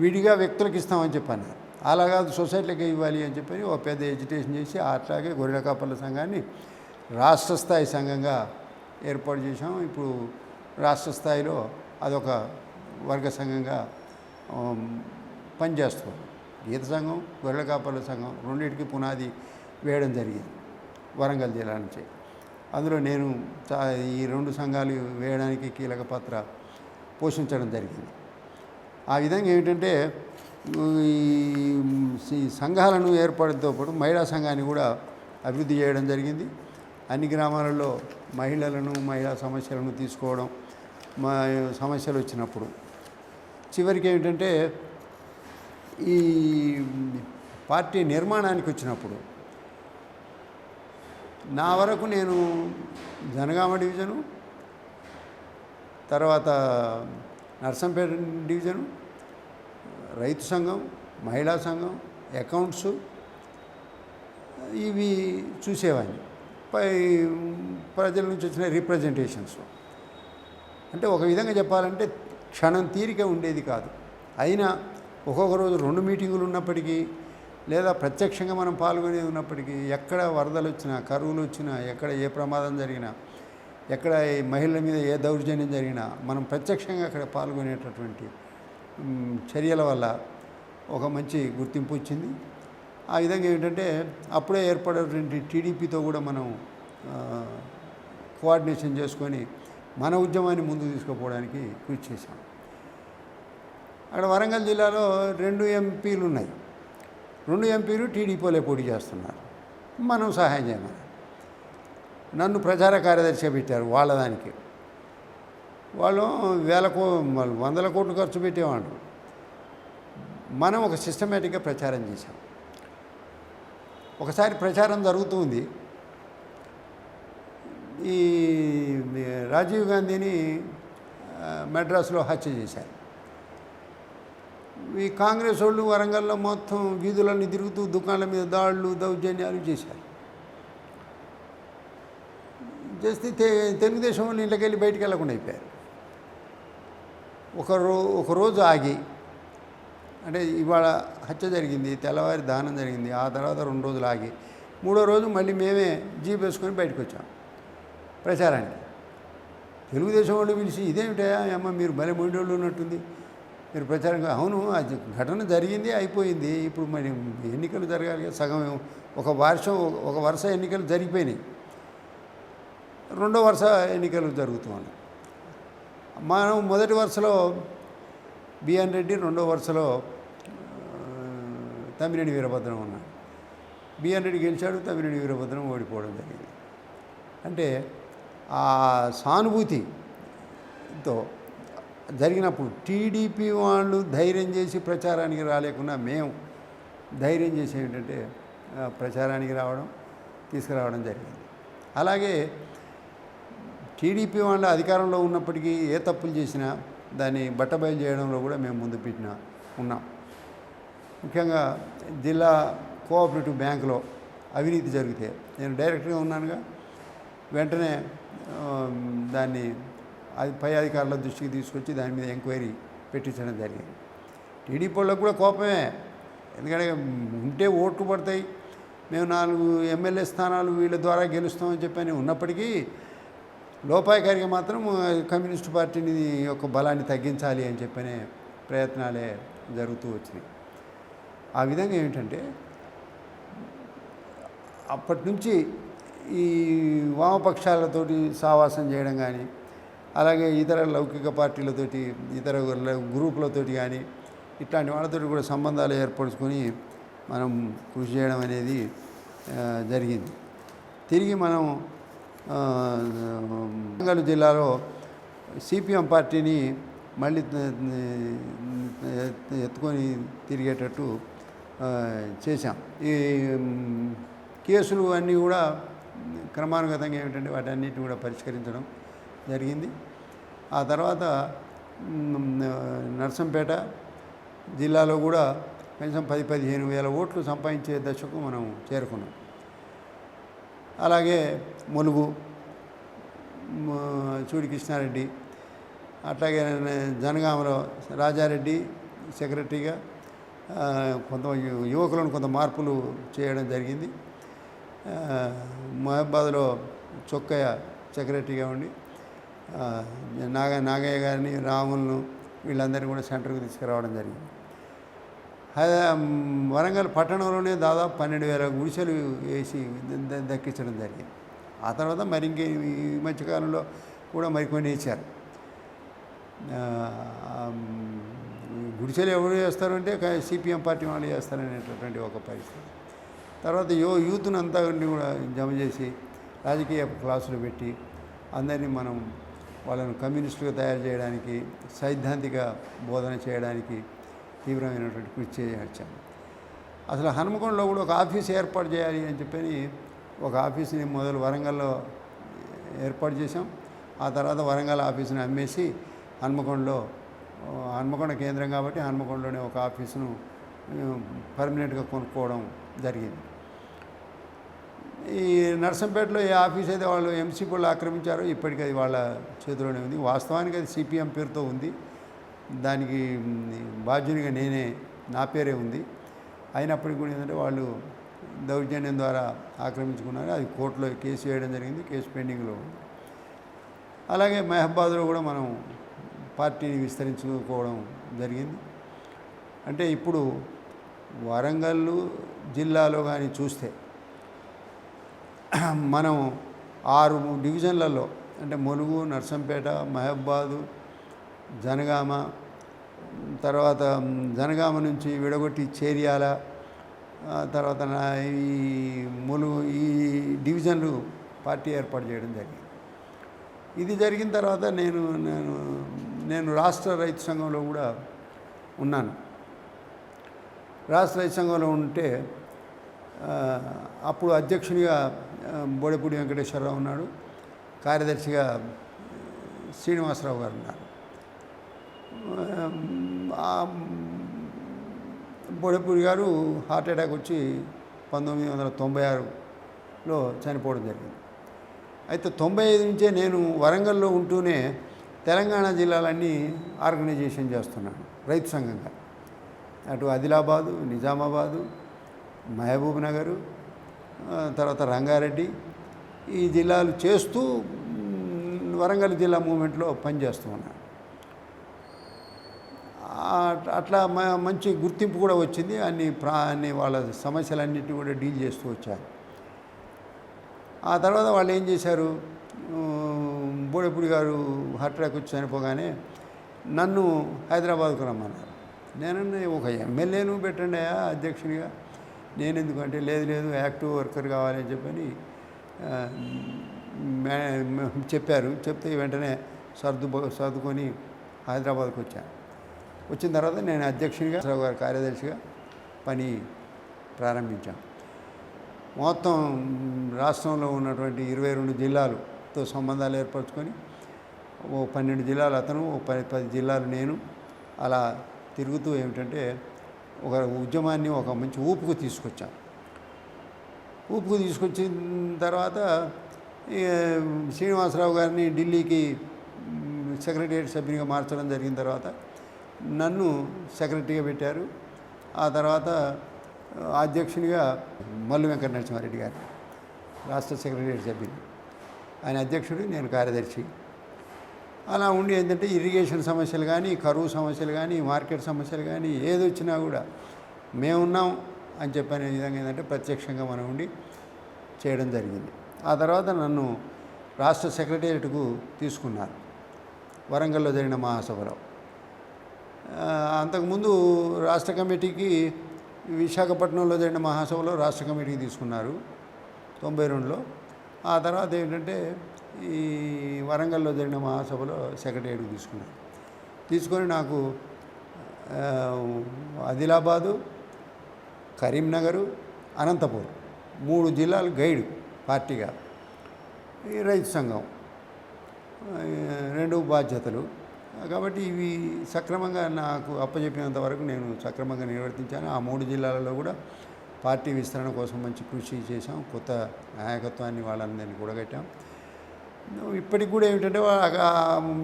విడిగా వ్యక్తులకు ఇస్తామని చెప్పన్నారు. అలా కాదు, సొసైటీలకే ఇవ్వాలి అని చెప్పి ఒక పెద్ద ఎడ్యుకేషన్ చేసి అట్లాగే గొర్రెల కాపర్ల సంఘాన్ని రాష్ట్ర స్థాయి సంఘంగా ఏర్పాటు చేసాం. ఇప్పుడు రాష్ట్ర స్థాయిలో అదొక వర్గ సంఘంగా పనిచేస్తుంది. గీత సంఘం, గొర్రెల కాపర్ల సంఘం రెండింటికి పునాది వేయడం జరిగింది వరంగల్ జిల్లా నుంచి. అందులో నేను ఈ రెండు సంఘాలు వేయడానికి కీలక పాత్ర పోషించడం జరిగింది. ఆ విధంగా ఏమిటంటే ఈ సంఘాలను ఏర్పడంతో పాటు మహిళా సంఘాన్ని కూడా అభివృద్ధి చేయడం జరిగింది. అన్ని గ్రామాలలో మహిళా సమస్యలను తీసుకోవడం, సమస్యలు వచ్చినప్పుడు చివరికి ఏమిటంటే ఈ పార్టీ నిర్మాణానికి వచ్చినప్పుడు నా వరకు నేను జనగామ డివిజను, తర్వాత నర్సంపేట డివిజను, రైతు సంఘం, మహిళా సంఘం, అకౌంట్స్ ఇవి చూసేవాడిని. ప్రజల నుంచి వచ్చిన రిప్రజెంటేషన్స్. అంటే ఒక విధంగా చెప్పాలంటే క్షణం తీరిక ఉండేది కాదు. అయినా ఒక్కొక్క రోజు 2 మీటింగులు ఉన్నప్పటికీ, లేదా ప్రత్యక్షంగా మనం పాల్గొనేది ఉన్నప్పటికీ, ఎక్కడ వరదలు వచ్చినా, కరువులు వచ్చినా, ఎక్కడ ఏ ప్రమాదం జరిగినా, ఎక్కడ మహిళల మీద ఏ దౌర్జన్యం జరిగినా మనం ప్రత్యక్షంగా అక్కడ పాల్గొనేటటువంటి చర్యల వల్ల ఒక మంచి గుర్తింపు వచ్చింది. ఆ విధంగా ఏంటంటే అప్పుడే ఏర్పడేటువంటి టీడీపీతో కూడా మనం కోఆర్డినేషన్ చేసుకొని మన ఉద్యమాన్ని ముందుకు తీసుకుపోవడానికి కృషి చేశాం. అక్కడ వరంగల్ జిల్లాలో 2 ఎంపీలు ఉన్నాయి. 2 ఎంపీలు టీడీపీలే పోటీ చేస్తున్నారు. మనం సహాయం చేయమని నన్ను ప్రచార కార్యదర్శిగా పెట్టారు. వాళ్ళ దానికి వాళ్ళు 100 కోట్లు ఖర్చు పెట్టేవాళ్ళు. మనం ఒక సిస్టమేటిక్గా ప్రచారం చేశాం. ఒకసారి ప్రచారం జరుగుతుంది. ఈ రాజీవ్ గాంధీని మెడ్రాస్లో హత్య చేశారు. ఈ కాంగ్రెస్ వాళ్ళు వరంగల్లో మొత్తం వీధులన్నీ తిరుగుతూ దుకాణాల మీద దాడులు, దౌర్జన్యాలు చేశారు. చేస్తే తెలుగుదేశం వాళ్ళు ఇళ్ళకి వెళ్ళి బయటికి వెళ్ళకుండా అయిపోయారు. ఒకరోజు ఆగి, అంటే ఇవాళ హత్య జరిగింది, తెల్లవారి దానం జరిగింది, ఆ తర్వాత 2 రోజులు ఆగి 3వ రోజు మళ్ళీ మేమే జీప్ వేసుకొని బయటకు వచ్చాం ప్రచారానికి. తెలుగుదేశం వాళ్ళు పిలిచి, ఇదేమిటా అమ్మ మీరు భలే మొండోళ్ళు ఉన్నట్టుంది, మీరు ప్రచారంగా. అవును, అది ఘటన జరిగింది, అయిపోయింది. ఇప్పుడు మరి ఎన్నికలు జరగాలి, సగం ఒక వరుస ఎన్నికలు జరిగిపోయినాయి, 2వ వరుస ఎన్నికలు జరుగుతున్నాయి. మనం మొదటి వరుసలో బిఎన్ రెడ్డి, 2వ వరుసలో తమ్మినేని వీరభద్రం ఉన్నాడు. బిఎన్ రెడ్డి గెలిచాడు, తమ్మినేని వీరభద్రం ఓడిపోవడం జరిగింది. అంటే ఆ సానుభూతితో జరిగినప్పుడు టీడీపీ వాళ్ళు ధైర్యం చేసి ప్రచారానికి రాలేకుండా మేము ధైర్యం చేసి ఏంటంటే ప్రచారానికి తీసుకురావడం జరిగింది. అలాగే టీడీపీ వాళ్ళు అధికారంలో ఉన్నప్పటికీ ఏ తప్పులు చేసినా దాన్ని బట్టబయలు చేయడంలో కూడా మేము ముందు ఉన్నాం. ముఖ్యంగా జిల్లా కోఆపరేటివ్ బ్యాంకులో అవినీతి జరిగితే నేను డైరెక్టర్గా ఉన్నానుగా, వెంటనే దాన్ని పై అధికారుల దృష్టికి తీసుకొచ్చి దాని మీద ఎంక్వైరీ పెట్టించడం జరిగింది. టీడీపీ వాళ్ళకు కూడా కోపమే, ఎందుకంటే ఉంటే ఓట్లు పడతాయి, మేము 4 ఎమ్మెల్యే స్థానాలు వీళ్ళ ద్వారా గెలుస్తామని చెప్పని ఉన్నప్పటికీ లోపాయకారిగా మాత్రం కమ్యూనిస్టు పార్టీని యొక్క బలాన్ని తగ్గించాలి అని చెప్పనే ప్రయత్నాలే జరుగుతూ వచ్చినాయి. ఆ విధంగా ఏమిటంటే అప్పటి నుంచి ఈ వామపక్షాలతోటి సావాసం చేయడం కానీ, అలాగే ఇతర లౌకిక పార్టీలతోటి, ఇతర గ్రూపులతోటి కానీ ఇట్లాంటి వాళ్ళతో కూడా సంబంధాలు ఏర్పరచుకొని మనం కృషి చేయడం అనేది జరిగింది. తిరిగి మనం వరంగల్ జిల్లాలో సిపిఎం పార్టీని మళ్ళీ ఎత్తుకొని తిరిగేటట్టు చేశాం. ఈ కేసులు అన్నీ కూడా క్రమానుగతంగా ఏమిటంటే వాటన్నిటిని కూడా పరిష్కరించడం జరిగింది. ఆ తర్వాత నర్సంపేట జిల్లాలో కూడా కనీసం 10-15 వేల ఓట్లు సంపాదించే దశకు మనం చేరుకున్నాం. అలాగే ములుగు చూడి కృష్ణారెడ్డి, అట్లాగే జనగామలో రాజారెడ్డి సెక్రటరీగా కొంత యువకులను కొంత మార్పులు చేయడం జరిగింది. మహబాద్లో చొక్కయ్య సెక్రటరీగా ఉండి నాగయ్య గారిని, రాములను వీళ్ళందరినీ కూడా సెంటర్కి తీసుకురావడం జరిగింది. వరంగల్ పట్టణంలోనే దాదాపు 12,000 గుడిసెలు వేసి దక్కించడం జరిగింది. ఆ తర్వాత మరి ఇంకే ఈ మధ్యకాలంలో కూడా మరికొన్ని వేశారు. గుడిసెలు ఎవరు చేస్తారంటే సిపిఎం పార్టీ వాళ్ళు చేస్తారనేటటువంటి ఒక పరిస్థితి. తర్వాత యూత్ను అంతా కూడా జమ చేసి రాజకీయ క్లాసులు పెట్టి అందరినీ మనం వాళ్ళను కమ్యూనిస్టులుగా తయారు చేయడానికి, సైద్ధాంతిక బోధన చేయడానికి తీవ్రమైనటువంటి కృషి చేయొచ్చాము. అసలు హనుమకొండలో కూడా ఒక ఆఫీస్ ఏర్పాటు చేయాలి అని చెప్పని ఒక ఆఫీస్ని మొదలు వరంగల్లో ఏర్పాటు చేశాం. ఆ తర్వాత వరంగల్ ఆఫీసుని అమ్మేసి హన్మకొండ కేంద్రం కాబట్టి హన్మకొండలోనే ఒక ఆఫీసును పర్మనెంట్గా కొనుక్కోవడం జరిగింది. ఈ నర్సంపేటలో ఏ ఆఫీస్ అయితే వాళ్ళు ఎంసీపీ వాళ్ళు ఆక్రమించారో ఇప్పటికీ అది వాళ్ళ చేతిలోనే ఉంది. వాస్తవానికి అది సిపిఎం పేరుతో ఉంది. దానికి బాధ్యునిగా నా పేరే ఉంది. అయినప్పటికీ కూడా ఏంటంటే వాళ్ళు దౌర్జన్యం ద్వారా ఆక్రమించుకున్నారు. అది కోర్టులో కేసు వేయడం జరిగింది. కేసు పెండింగ్లో ఉంది. అలాగే మహబాద్లో కూడా మనం పార్టీని విస్తరించుకోవడం జరిగింది. అంటే ఇప్పుడు వరంగల్ జిల్లాలో కానీ చూస్తే మనం 6 డివిజన్లలో అంటే ములుగు, నర్సంపేట, మహబాదు, జనగామ, తర్వాత జనగామ నుంచి విడగొట్టి చేర్యాల, తర్వాత ఈ ములుగు ఈ డివిజన్లు పార్టీ ఏర్పాటు చేయడం జరిగింది. ఇది జరిగిన తర్వాత నేను రాష్ట్ర రైతు సంఘంలో కూడా ఉన్నాను. రాష్ట్ర రైతు సంఘంలో ఉంటే అప్పుడు అధ్యక్షునిగా బోడెపూడి వెంకటేశ్వరరావు ఉన్నాడు. కార్యదర్శిగా శ్రీనివాసరావు గారు ఉన్నారు. బోడెపూడి గారు హార్ట్ అటాక్ వచ్చి 1996లో చనిపోవడం జరిగింది. అయితే 95 నుంచే నేను వరంగల్లో ఉంటూనే తెలంగాణ జిల్లాలన్నీ ఆర్గనైజేషన్ చేస్తున్నాను రైతు సంఘంగా. అటు ఆదిలాబాదు, నిజామాబాదు, మహబూబ్ నగరు, తర్వాత రంగారెడ్డి ఈ జిల్లాలు చేస్తూ వరంగల్ జిల్లా మూవ్మెంట్లో పనిచేస్తూ ఉన్నాను. అట్లా మంచి గుర్తింపు కూడా వచ్చింది. అన్ని వాళ్ళ సమస్యలన్నింటినీ కూడా డీల్ చేస్తూ వచ్చారు. ఆ తర్వాత వాళ్ళు ఏం చేశారు, బోడెపూడి గారు హార్ట్ అటాక్ వచ్చి చనిపోగానే నన్ను హైదరాబాద్కు రమ్మన్నారు. నేనన్నా ఒక ఎమ్మెల్యేను పెట్టండి అధ్యక్షునిగా, నేను ఎందుకంటే లేదు యాక్టివ్ వర్కర్ కావాలని చెప్పని చెప్పారు. చెప్తే వెంటనే సర్దుకొని హైదరాబాద్కు వచ్చాను. వచ్చిన తర్వాత నేను అధ్యక్షునిగా, గారు కార్యదర్శిగా పని ప్రారంభించాను. మొత్తం రాష్ట్రంలో ఉన్నటువంటి 22 జిల్లాలతో సంబంధాలు ఏర్పరచుకొని 12 జిల్లాలు అతను, 10 జిల్లాలు నేను అలా తిరుగుతూ ఏమిటంటే ఒక ఉద్యమాన్ని ఒక మంచి ఊపుకు తీసుకొచ్చాం. ఊపుకు తీసుకొచ్చిన తర్వాత శ్రీనివాసరావు గారిని ఢిల్లీకి సెక్రటేరియట్ సభ్యునిగా మార్చడం జరిగిన తర్వాత నన్ను సెక్రటరీగా పెట్టారు. ఆ తర్వాత అధ్యక్షునిగా మల్లు వెంకట నరసింహారెడ్డి గారు రాష్ట్ర సెక్రటేరియట్ సభ్యులు, ఆయన అధ్యక్షుడు, నేను కార్యదర్శి. అలా ఉండి ఏంటంటే ఇరిగేషన్ సమస్యలు కానీ, కరువు సమస్యలు కానీ, మార్కెట్ సమస్యలు కానీ ఏది వచ్చినా కూడా మేమున్నాం అని చెప్పనే విధంగా ఏంటంటే ప్రత్యక్షంగా మనం ఉండి చేయడం జరిగింది. ఆ తర్వాత నన్ను రాష్ట్ర సెక్రటేరియట్కు తీసుకున్నారు వరంగల్లో జరిగిన మహాసభలో. అంతకుముందు రాష్ట్ర కమిటీకి విశాఖపట్నంలో జరిగిన మహాసభలో రాష్ట్ర కమిటీకి తీసుకున్నారు 92లో. ఆ తర్వాత ఏంటంటే ఈ వరంగల్లో జరిగిన మహాసభలో సెక్రటేరియట్కి తీసుకొని నాకు ఆదిలాబాదు, కరీంనగరు, అనంతపూర్ 3 జిల్లాలు గైడ్ పార్టీగా, ఈ రైతు సంఘం, 2 బాధ్యతలు. కాబట్టి ఇవి సక్రమంగా నాకు అప్పచెప్పినంత వరకు నేను సక్రమంగా నిర్వర్తించాను. ఆ 3 జిల్లాలలో కూడా పార్టీ విస్తరణ కోసం మంచి కృషి చేశాం. కొత్త నాయకత్వాన్ని వాళ్ళందరినీ కూడగట్టాం. ఇప్పటికి కూడా ఏమిటంటే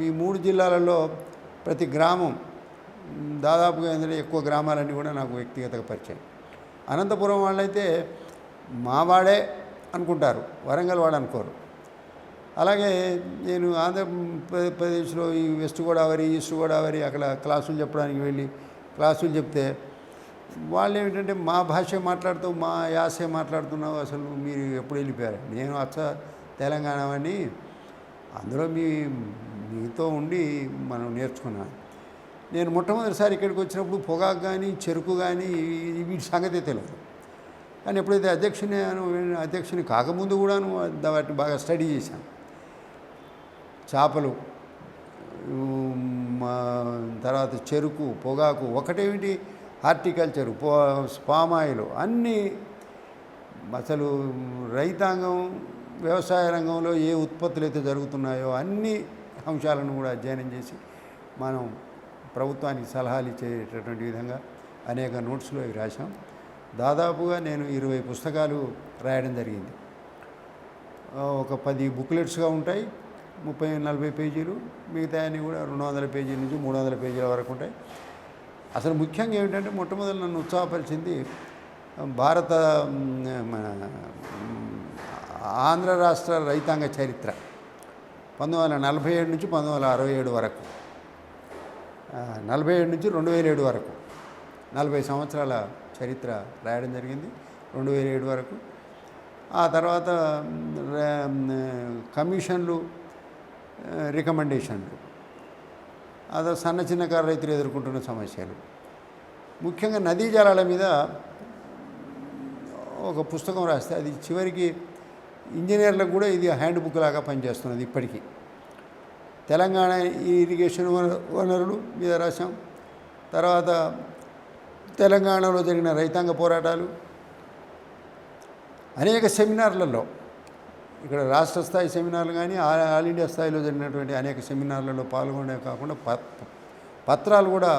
ఈ 3 జిల్లాలలో ప్రతి గ్రామం దాదాపుగా ఏంటంటే ఎక్కువ గ్రామాలన్నీ కూడా నాకు వ్యక్తిగత పరిచయం. అనంతపురం వాళ్ళైతే మావాడే అనుకుంటారు, వరంగల్ వాడు అనుకోరు. అలాగే నేను ఆంధ్రప్రదేశ్లో ఈ వెస్ట్ గోదావరి, ఈస్ట్ గోదావరి అక్కడ క్లాసులు చెప్పడానికి వెళ్ళి క్లాసులు చెప్తే వాళ్ళు ఏమిటంటే మా భాష మాట్లాడుతూ మా యాసే మాట్లాడుతున్నావు, అసలు మీరు ఎప్పుడు వెళ్ళిపోయారు? నేను తెలంగాణ అని అందులో మీతో ఉండి మనం నేర్చుకున్నాను. నేను మొట్టమొదటిసారి ఇక్కడికి వచ్చినప్పుడు పొగాకు కానీ చెరుకు కానీ వీటి సంగతే తెలియదు. కానీ ఎప్పుడైతే అధ్యక్షుని కాకముందు కూడాను వాటిని బాగా స్టడీ చేశాను. చేపలు, తర్వాత చెరుకు, పొగాకు, ఒకటేమిటి హార్టికల్చరు, పామ్ ఆయిల్, అన్నీ అసలు రైతాంగం వ్యవసాయ రంగంలో ఏ ఉత్పత్తులు అయితే జరుగుతున్నాయో అన్ని అంశాలను కూడా అధ్యయనం చేసి మనం ప్రభుత్వానికి సలహాలు ఇచ్చేటటువంటి విధంగా అనేక నోట్స్లో రాశాం. దాదాపుగా నేను 20 పుస్తకాలు రాయడం జరిగింది. ఒక 10 బుక్లెట్స్గా ఉంటాయి, 30-40 పేజీలు, మిగతా అన్నీ కూడా 200 పేజీల నుంచి 300 పేజీల వరకు ఉంటాయి. అసలు ముఖ్యంగా ఏమిటంటే మొట్టమొదటి నన్ను ఉత్సాహపరిచింది భారత ఆంధ్ర రాష్ట్ర రైతాంగ చరిత్ర 1947 నుంచి 1967 వరకు, 47 నుంచి 2007 వరకు 40 సంవత్సరాల చరిత్ర రాయడం జరిగింది. 2007 వరకు. ఆ తర్వాత కమిషన్లు, రికమెండేషన్లు, అదే సన్న చిన్నకారు రైతులు ఎదుర్కొంటున్న సమస్యలు, ముఖ్యంగా నదీ జలాల మీద ఒక పుస్తకం రాస్తే అది చివరికి ఇంజనీర్లకు కూడా ఇది హ్యాండ్ బుక్ లాగా పనిచేస్తున్నది. ఇప్పటికీ తెలంగాణ ఇరిగేషన్ వనరులు మీద రాశాం. తర్వాత తెలంగాణలో జరిగిన రైతాంగ పోరాటాలు, అనేక సెమినార్లలో, ఇక్కడ రాష్ట్ర స్థాయి సెమినార్లు కానీ ఆల్ ఇండియా స్థాయిలో జరిగినటువంటి అనేక సెమినార్లలో పాల్గొనే కాకుండా పత్రాలు కూడా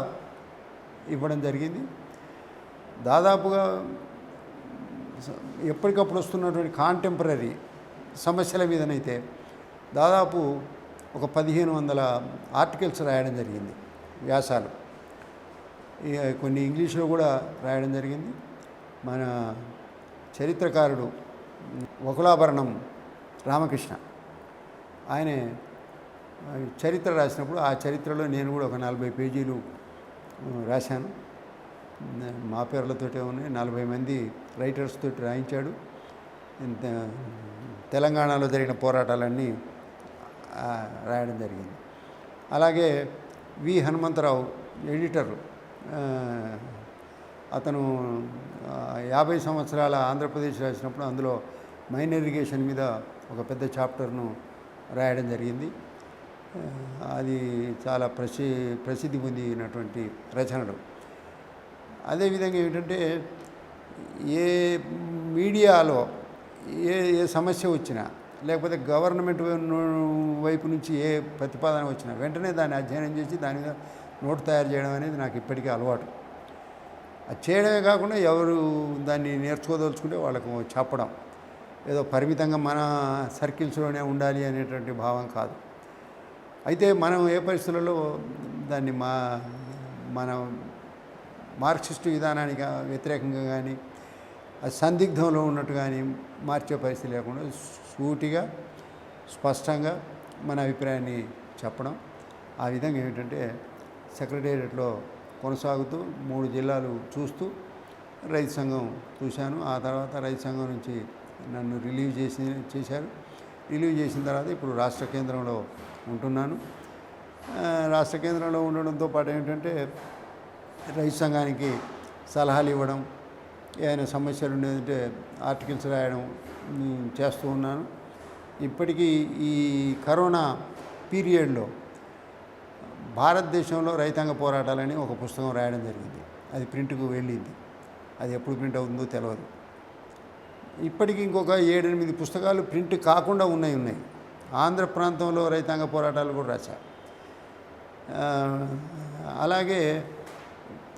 ఇవ్వడం జరిగింది. దాదాపుగా ఎప్పటికప్పుడు వస్తున్నటువంటి కాంటెంపరీ సమస్యల మీదనైతే దాదాపు ఒక 1500 ఆర్టికల్స్ రాయడం జరిగింది, వ్యాసాలు. కొన్ని ఇంగ్లీష్లో కూడా రాయడం జరిగింది. మన చరిత్రకారుడు వకులాభరణం రామకృష్ణ ఆయన చరిత్ర రాసినప్పుడు ఆ చరిత్రలో నేను కూడా ఒక 40 పేజీలు రాశాను. మా పేర్లతోటే ఉన్నాయి. 40 మంది రైటర్స్ తోటి రాయించాడు. తెలంగాణలో జరిగిన పోరాటాలన్నీ రాయడం జరిగింది. అలాగే వి హనుమంతరావు ఎడిటరు, అతను 50 సంవత్సరాల ఆంధ్రప్రదేశ్ రాసినప్పుడు అందులో మైన్ ఇరిగేషన్ మీద ఒక పెద్ద చాప్టర్ను రాయడం జరిగింది. అది చాలా ప్రసిద్ధి పొందినటువంటి రచనలు. అదేవిధంగా ఏమిటంటే ఏ మీడియాలో ఏ సమస్య వచ్చినా, లేకపోతే గవర్నమెంట్ వైపు నుంచి ఏ ప్రతిపాదన వచ్చినా వెంటనే దాన్ని అధ్యయనం చేసి దాని మీద నోటు తయారు చేయడం అనేది నాకు ఇప్పటికీ అలవాటు. అది చేయడమే కాకుండా ఎవరు దాన్ని నేర్చుకోదలుచుకుంటే వాళ్ళకు చెప్పడం, ఏదో పరిమితంగా మన సర్కిల్స్లోనే ఉండాలి అనేటువంటి భావం కాదు. అయితే మనం ఏ పరిస్థితులలో దాన్ని మన మార్క్సిస్టు విధానానికి వ్యతిరేకంగా కానీ అది సందిగ్ధంలో ఉన్నట్టు కానీ మార్చే పరిస్థితి లేకుండా సూటిగా స్పష్టంగా మన అభిప్రాయాన్ని చెప్పడం. ఆ విధంగా ఏమిటంటే సెక్రటేరియట్లో కొనసాగుతూ 3 జిల్లాలు చూస్తూ రైతు సంఘం చూశాను. ఆ తర్వాత రైతు సంఘం నుంచి నన్ను రిలీవ్ చేశారు. రిలీవ్ చేసిన తర్వాత ఇప్పుడు రాష్ట్ర కేంద్రంలో ఉంటున్నాను. రాష్ట్ర కేంద్రంలో ఉండడంతో పాటు ఏంటంటే రైతు సంఘానికి సలహాలు ఇవ్వడం, ఏదైనా సమస్యలు ఉండేదంటే ఆర్టికల్స్ రాయడం చేస్తూ ఉన్నాను. ఇప్పటికీ ఈ కరోనా పీరియడ్లో భారతదేశంలో రైతాంగ పోరాటాలని ఒక పుస్తకం రాయడం జరిగింది. అది ప్రింట్కు వెళ్ళింది. అది ఎప్పుడు ప్రింట్ అవుతుందో తెలియదు. ఇప్పటికీ ఇంకొక 7-8 పుస్తకాలు ప్రింట్ కాకుండా ఉన్నాయి. ఆంధ్ర ప్రాంతంలో రైతాంగ పోరాటాలు కూడా రాశారు. అలాగే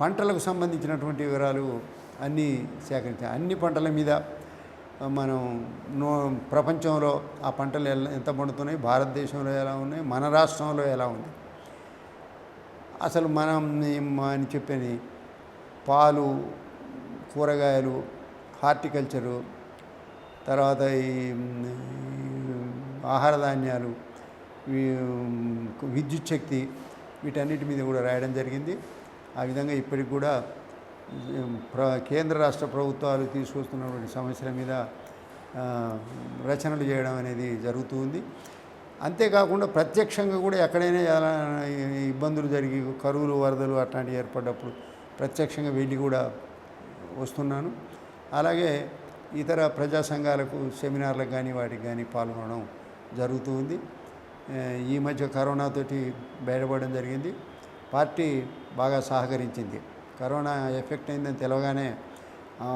పంటలకు సంబంధించినటువంటి వివరాలు అన్నీ సేకరించాం. అన్ని పంటల మీద మనం ప్రపంచంలో ఆ పంటలు ఎంత పండుతున్నాయి, భారతదేశంలో ఎలా ఉన్నాయి, మన రాష్ట్రంలో ఎలా ఉంది, అసలు మనం అని చెప్పేది పాలు, కూరగాయలు, హార్టికల్చరు, తర్వాత ఈ ఆహార ధాన్యాలు, విద్యుత్ శక్తి, వీటన్నిటి మీద కూడా రాయడం జరిగింది. ఆ విధంగా ఇప్పటికి కూడా కేంద్ర రాష్ట్ర ప్రభుత్వాలు తీసుకొస్తున్నటువంటి సమస్యల మీద రచనలు చేయడం అనేది జరుగుతుంది. అంతేకాకుండా ప్రత్యక్షంగా కూడా ఎక్కడైనా ఎలా ఇబ్బందులు జరిగి కరువులు, వరదలు అట్లాంటివి ఏర్పడ్డప్పుడు ప్రత్యక్షంగా వెళ్ళి కూడా వస్తున్నాను. అలాగే ఇతర ప్రజా సంఘాలకు సెమినార్లకు కానీ వాటికి కానీ పాల్గొనడం జరుగుతూ ఉంది. ఈ మధ్య కరోనాతోటి బయటపడడం జరిగింది. పార్టీ బాగా సహకరించింది. కరోనా ఎఫెక్ట్ అయిందని తెలవగానే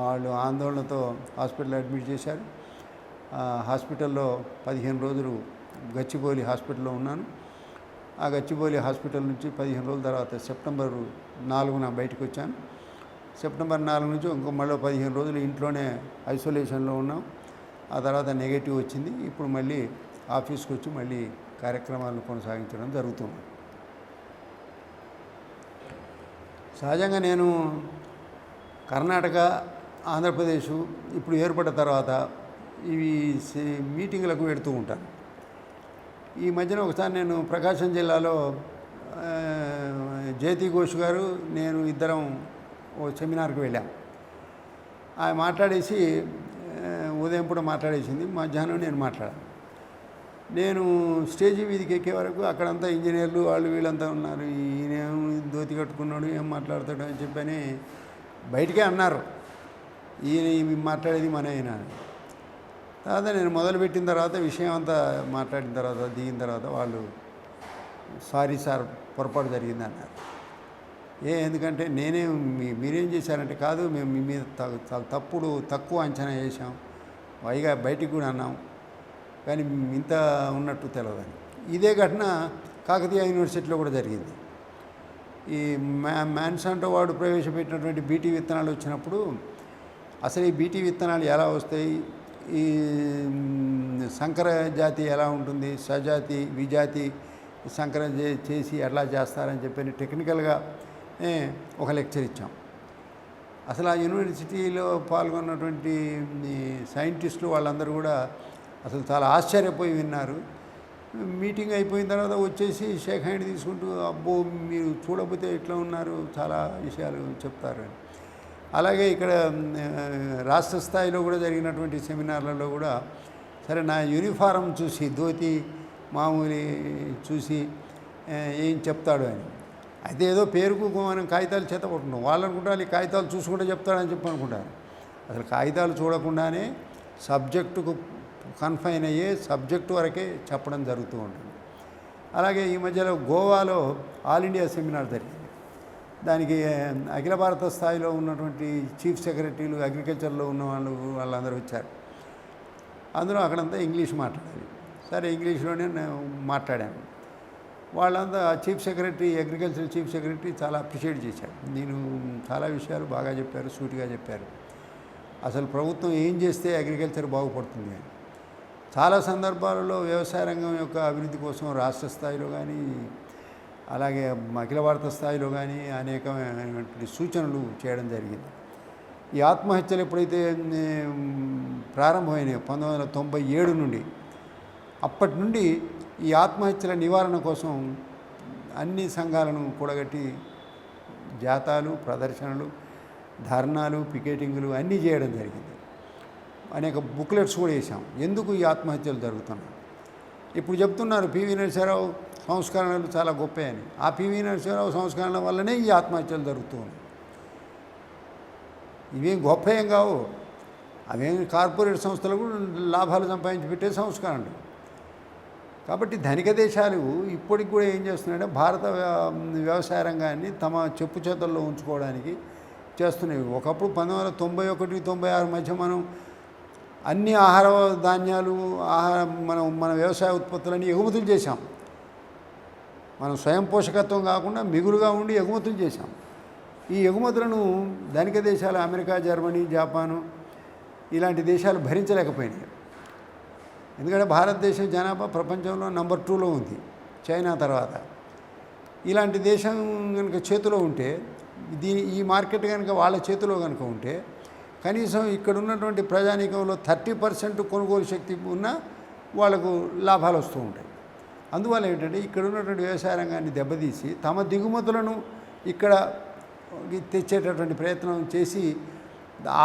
వాళ్ళు ఆందోళనతో హాస్పిటల్లో అడ్మిట్ చేశారు. హాస్పిటల్లో 15 రోజులు గచ్చిబౌలి హాస్పిటల్లో ఉన్నాను. ఆ గచ్చిబౌలి హాస్పిటల్ నుంచి 15 రోజుల తర్వాత సెప్టెంబర్ 4న బయటకు వచ్చాను. సెప్టెంబర్ 4 నుంచి మళ్ళీ 15 రోజులు ఇంట్లోనే ఐసోలేషన్లో ఉన్నాం. ఆ తర్వాత నెగటివ్ వచ్చింది. ఇప్పుడు మళ్ళీ ఆఫీస్కి వచ్చి మళ్ళీ కార్యక్రమాలను కొనసాగించడం జరుగుతుంది. సహజంగా నేను కర్ణాటక, ఆంధ్రప్రదేశ్ ఇప్పుడు ఏర్పడ్డ తర్వాత ఇవి మీటింగులకు వెడుతూ ఉంటాను. ఈ మధ్యన ఒకసారి నేను ప్రకాశం జిల్లాలో జేతి ఘోష్ గారు, నేను ఇద్దరం ఓ సెమినార్కి వెళ్ళాం. ఆయన మాట్లాడేసి ఉదయం పూట మాట్లాడేసింది, మధ్యాహ్నం నేను మాట్లాడాను. నేను స్టేజీ మీదకి ఎక్కే వరకు అక్కడంతా ఇంజనీర్లు వాళ్ళు వీళ్ళంతా ఉన్నారు. ఈయనేం ధోతి కట్టుకున్నాడు, ఏం మాట్లాడతాడు అని చెప్పని బయటికే అన్నారు. ఈయన మాట్లాడేది మన ఆయన. తర్వాత నేను మొదలుపెట్టిన తర్వాత విషయం అంతా మాట్లాడిన తర్వాత దిగిన తర్వాత వాళ్ళు సారీ సార్ పొరపాటు జరిగింది అన్నారు. ఎందుకంటే మీరేం చేశారంటే, కాదు మేము మీ మీద చాలా తక్కువ అంచనా వేసాం, పైగా బయటికి కూడా అన్నాం, కానీ ఇంత ఉన్నట్టు తెలియదని. ఇదే ఘటన కాకతీయ యూనివర్సిటీలో కూడా జరిగింది. ఈ మ్యాన్సాంటో వాడు ప్రవేశపెట్టినటువంటి బీటీ విత్తనాలు వచ్చినప్పుడు అసలు ఈ బీటీ విత్తనాలు ఎలా వస్తాయి, ఈ సంకర జాతి ఎలా ఉంటుంది, సజాతి విజాతి సంకర చేసి ఎలా చేస్తారని చెప్పి టెక్నికల్గా ఒక లెక్చర్ ఇచ్చాం. అసలు ఆ యూనివర్సిటీలో పాల్గొన్నటువంటి సైంటిస్టులు వాళ్ళందరూ కూడా అసలు చాలా ఆశ్చర్యపోయి విన్నారు. మీటింగ్ అయిపోయిన తర్వాత వచ్చేసి షేక్ హ్యాండ్ తీసుకుంటూ, అబ్బో మీరు చూడకపోతే ఎట్లా ఉన్నారు, చాలా విషయాలు చెప్తారు. అలాగే ఇక్కడ రాష్ట్ర స్థాయిలో కూడా జరిగినటువంటి సెమినార్లలో కూడా సరే నా యూనిఫారం చూసి, ధోతి మామూలు చూసి ఏం చెప్తాడు అని, అయితే ఏదో పేరుకు మనం కాగితాలు చేత కొట్టుకుంటాం. వాళ్ళు అనుకుంటారు ఈ కాగితాలు చూసుకుంటే చెప్తాడని చెప్పి అనుకుంటారు. అసలు కాగితాలు చూడకుండానే సబ్జెక్టుకు కన్ఫైన్ అయ్యే సబ్జెక్టు వరకే చెప్పడం జరుగుతూ ఉంటుంది. అలాగే ఈ మధ్యలో గోవాలో ఆల్ ఇండియా సెమినార్ జరిగింది. దానికి అఖిల భారత స్థాయిలో ఉన్నటువంటి చీఫ్ సెక్రటరీలు, అగ్రికల్చర్లో ఉన్న వాళ్ళందరూ వచ్చారు. అందులో అక్కడంతా ఇంగ్లీష్ మాట్లాడాలి. సరే ఇంగ్లీష్లోనే నేను మాట్లాడాను. వాళ్ళంతా chief secretary, agriculture chief secretary చాలా అప్రిషియేట్ చేశారు. నేను చాలా విషయాలు బాగా చెప్పారు, సూటిగా చెప్పారు. అసలు ప్రభుత్వం ఏం చేస్తే అగ్రికల్చర్ బాగుపడుతుంది అని. చాలా సందర్భాలలో వ్యవసాయ రంగం యొక్క అభివృద్ధి కోసం రాష్ట్ర స్థాయిలో కానీ అలాగే అఖిల భారత స్థాయిలో కానీ అనేకమైనటువంటి సూచనలు చేయడం జరిగింది. ఈ ఆత్మహత్యలు ఎప్పుడైతే ప్రారంభమైనాయో 1997 నుండి, అప్పటి నుండి ఈ ఆత్మహత్యల నివారణ కోసం అన్ని సంఘాలను కూడగట్టి జాతాలు, ప్రదర్శనలు, ధర్నాలు, పికెటింగులు అన్నీ చేయడం జరిగింది. అనేక బుక్లెట్స్ కూడా వేసాం, ఎందుకు ఈ ఆత్మహత్యలు జరుగుతున్నాయి. ఇప్పుడు చెప్తున్నారు పివి నరసింహారావు సంస్కరణలు చాలా గొప్ప అని. ఆ పివి నరసింహారావు సంస్కరణల వల్లనే ఈ ఆత్మహత్యలు జరుగుతూ ఉన్నాయి. ఇవేం గొప్ప ఏం కావు, అవేం కార్పొరేట్ సంస్థలు కూడా లాభాలు సంపాదించి పెట్టే సంస్కరణలు. కాబట్టి ధనిక దేశాలు ఇప్పటికి కూడా ఏం చేస్తున్నాయంటే భారత వ్యవసాయ రంగాన్ని తమ చెప్పు చేతుల్లో ఉంచుకోవడానికి చేస్తున్నాయి. ఒకప్పుడు 1991-96 మధ్య మనం అన్ని ఆహార ధాన్యాలు మన వ్యవసాయ ఉత్పత్తులన్నీ ఎగుమతులు చేశాం. మనం స్వయం పోషకత్వం కాకుండా మిగులుగా ఉండి ఎగుమతులు చేశాం. ఈ ఎగుమతులను ధనిక దేశాలు అమెరికా, జర్మనీ, జపాను ఇలాంటి దేశాలు భరించలేకపోయినాయి. ఎందుకంటే భారతదేశం జనాభా ప్రపంచంలో నెంబర్ 2లో ఉంది చైనా తర్వాత. ఇలాంటి దేశం కనుక చేతిలో ఉంటే, ఈ మార్కెట్ కనుక వాళ్ళ చేతిలో కనుక ఉంటే, కనీసం ఇక్కడ ఉన్నటువంటి ప్రజానీకంలో 30% కొనుగోలు శక్తి ఉన్నా వాళ్ళకు లాభాలు వస్తూ ఉంటాయి. అందువల్ల ఏంటంటే ఇక్కడ ఉన్నటువంటి వ్యవసాయ రంగాన్ని దెబ్బతీసి తమ దిగుమతులను ఇక్కడ తెచ్చేటటువంటి ప్రయత్నం చేసి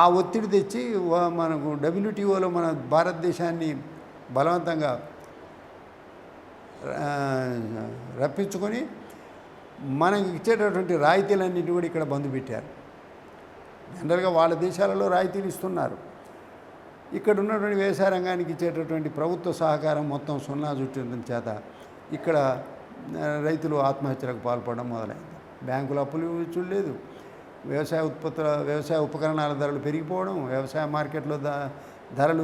ఆ ఒత్తిడి తెచ్చి మనకు WTOలో మన భారతదేశాన్ని బలవంతంగా రప్పించుకొని మనకి ఇచ్చేటటువంటి రాయితీలన్నింటినీ కూడా ఇక్కడ బంద్ పెట్టారు. జనరల్గా వాళ్ళ దేశాలలో రాయితీలు ఇస్తున్నారు. ఇక్కడ ఉన్నటువంటి వ్యవసాయ రంగానికి ఇచ్చేటటువంటి ప్రభుత్వ సహకారం మొత్తం సున్నా చుట్టడం చేత ఇక్కడ రైతులు ఆత్మహత్యలకు పాల్పడడం మొదలైంది. బ్యాంకులు అప్పులు చూడలేదు, వ్యవసాయ ఉపకరణాల ధరలు పెరిగిపోవడం, వ్యవసాయ మార్కెట్లో ధరలు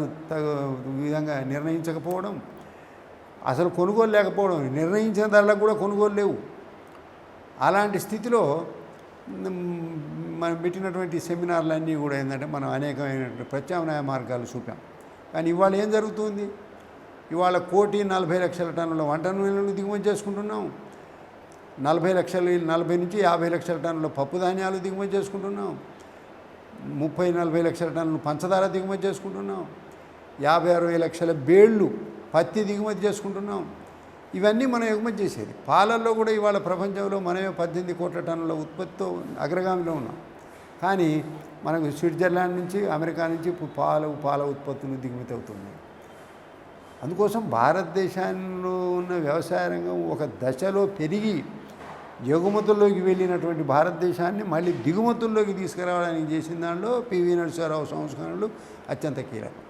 విధంగా నిర్ణయించకపోవడం, అసలు కొనుగోలు లేకపోవడం, నిర్ణయించిన ధరలకు కూడా కొనుగోలు లేవు. అలాంటి స్థితిలో మనం పెట్టినటువంటి సెమినార్లన్నీ కూడా ఏంటంటే మనం అనేకమైనటువంటి ప్రత్యామ్నాయ మార్గాలు చూపాం. కానీ ఇవాళ ఏం జరుగుతుంది? ఇవాళ 1,40,00,000 టన్నుల వంట నూనెలను దిగుమతి చేసుకుంటున్నాం. 40 నుంచి 50 లక్షల టన్నుల పప్పు ధాన్యాలు దిగుమతి చేసుకుంటున్నాం. 30-40 లక్షల టన్నులు పంచదార దిగుమతి చేసుకుంటున్నాం. 50-60 లక్షల బేళ్ళు పత్తి దిగుమతి చేసుకుంటున్నాం. ఇవన్నీ మనం ఎగుమతి చేసేది. పాలల్లో కూడా ఇవాళ ప్రపంచంలో మనమే 18 కోట్ల టన్నుల ఉత్పత్తితో అగ్రగామిలో ఉన్నాం. కానీ మనకు స్విట్జర్లాండ్ నుంచి, అమెరికా నుంచి పాల ఉత్పత్తులు దిగుమతి అవుతున్నాయి. అందుకోసం భారతదేశంలో ఉన్న వ్యవసాయ రంగం ఒక దశలో పెరిగి ఎగుమతుల్లోకి వెళ్ళినటువంటి భారతదేశాన్ని మళ్ళీ దిగుమతుల్లోకి తీసుకురావడానికి చేసిన దానిలో పివి నరసింహారావు సంస్కరణలు అత్యంత కీలకం.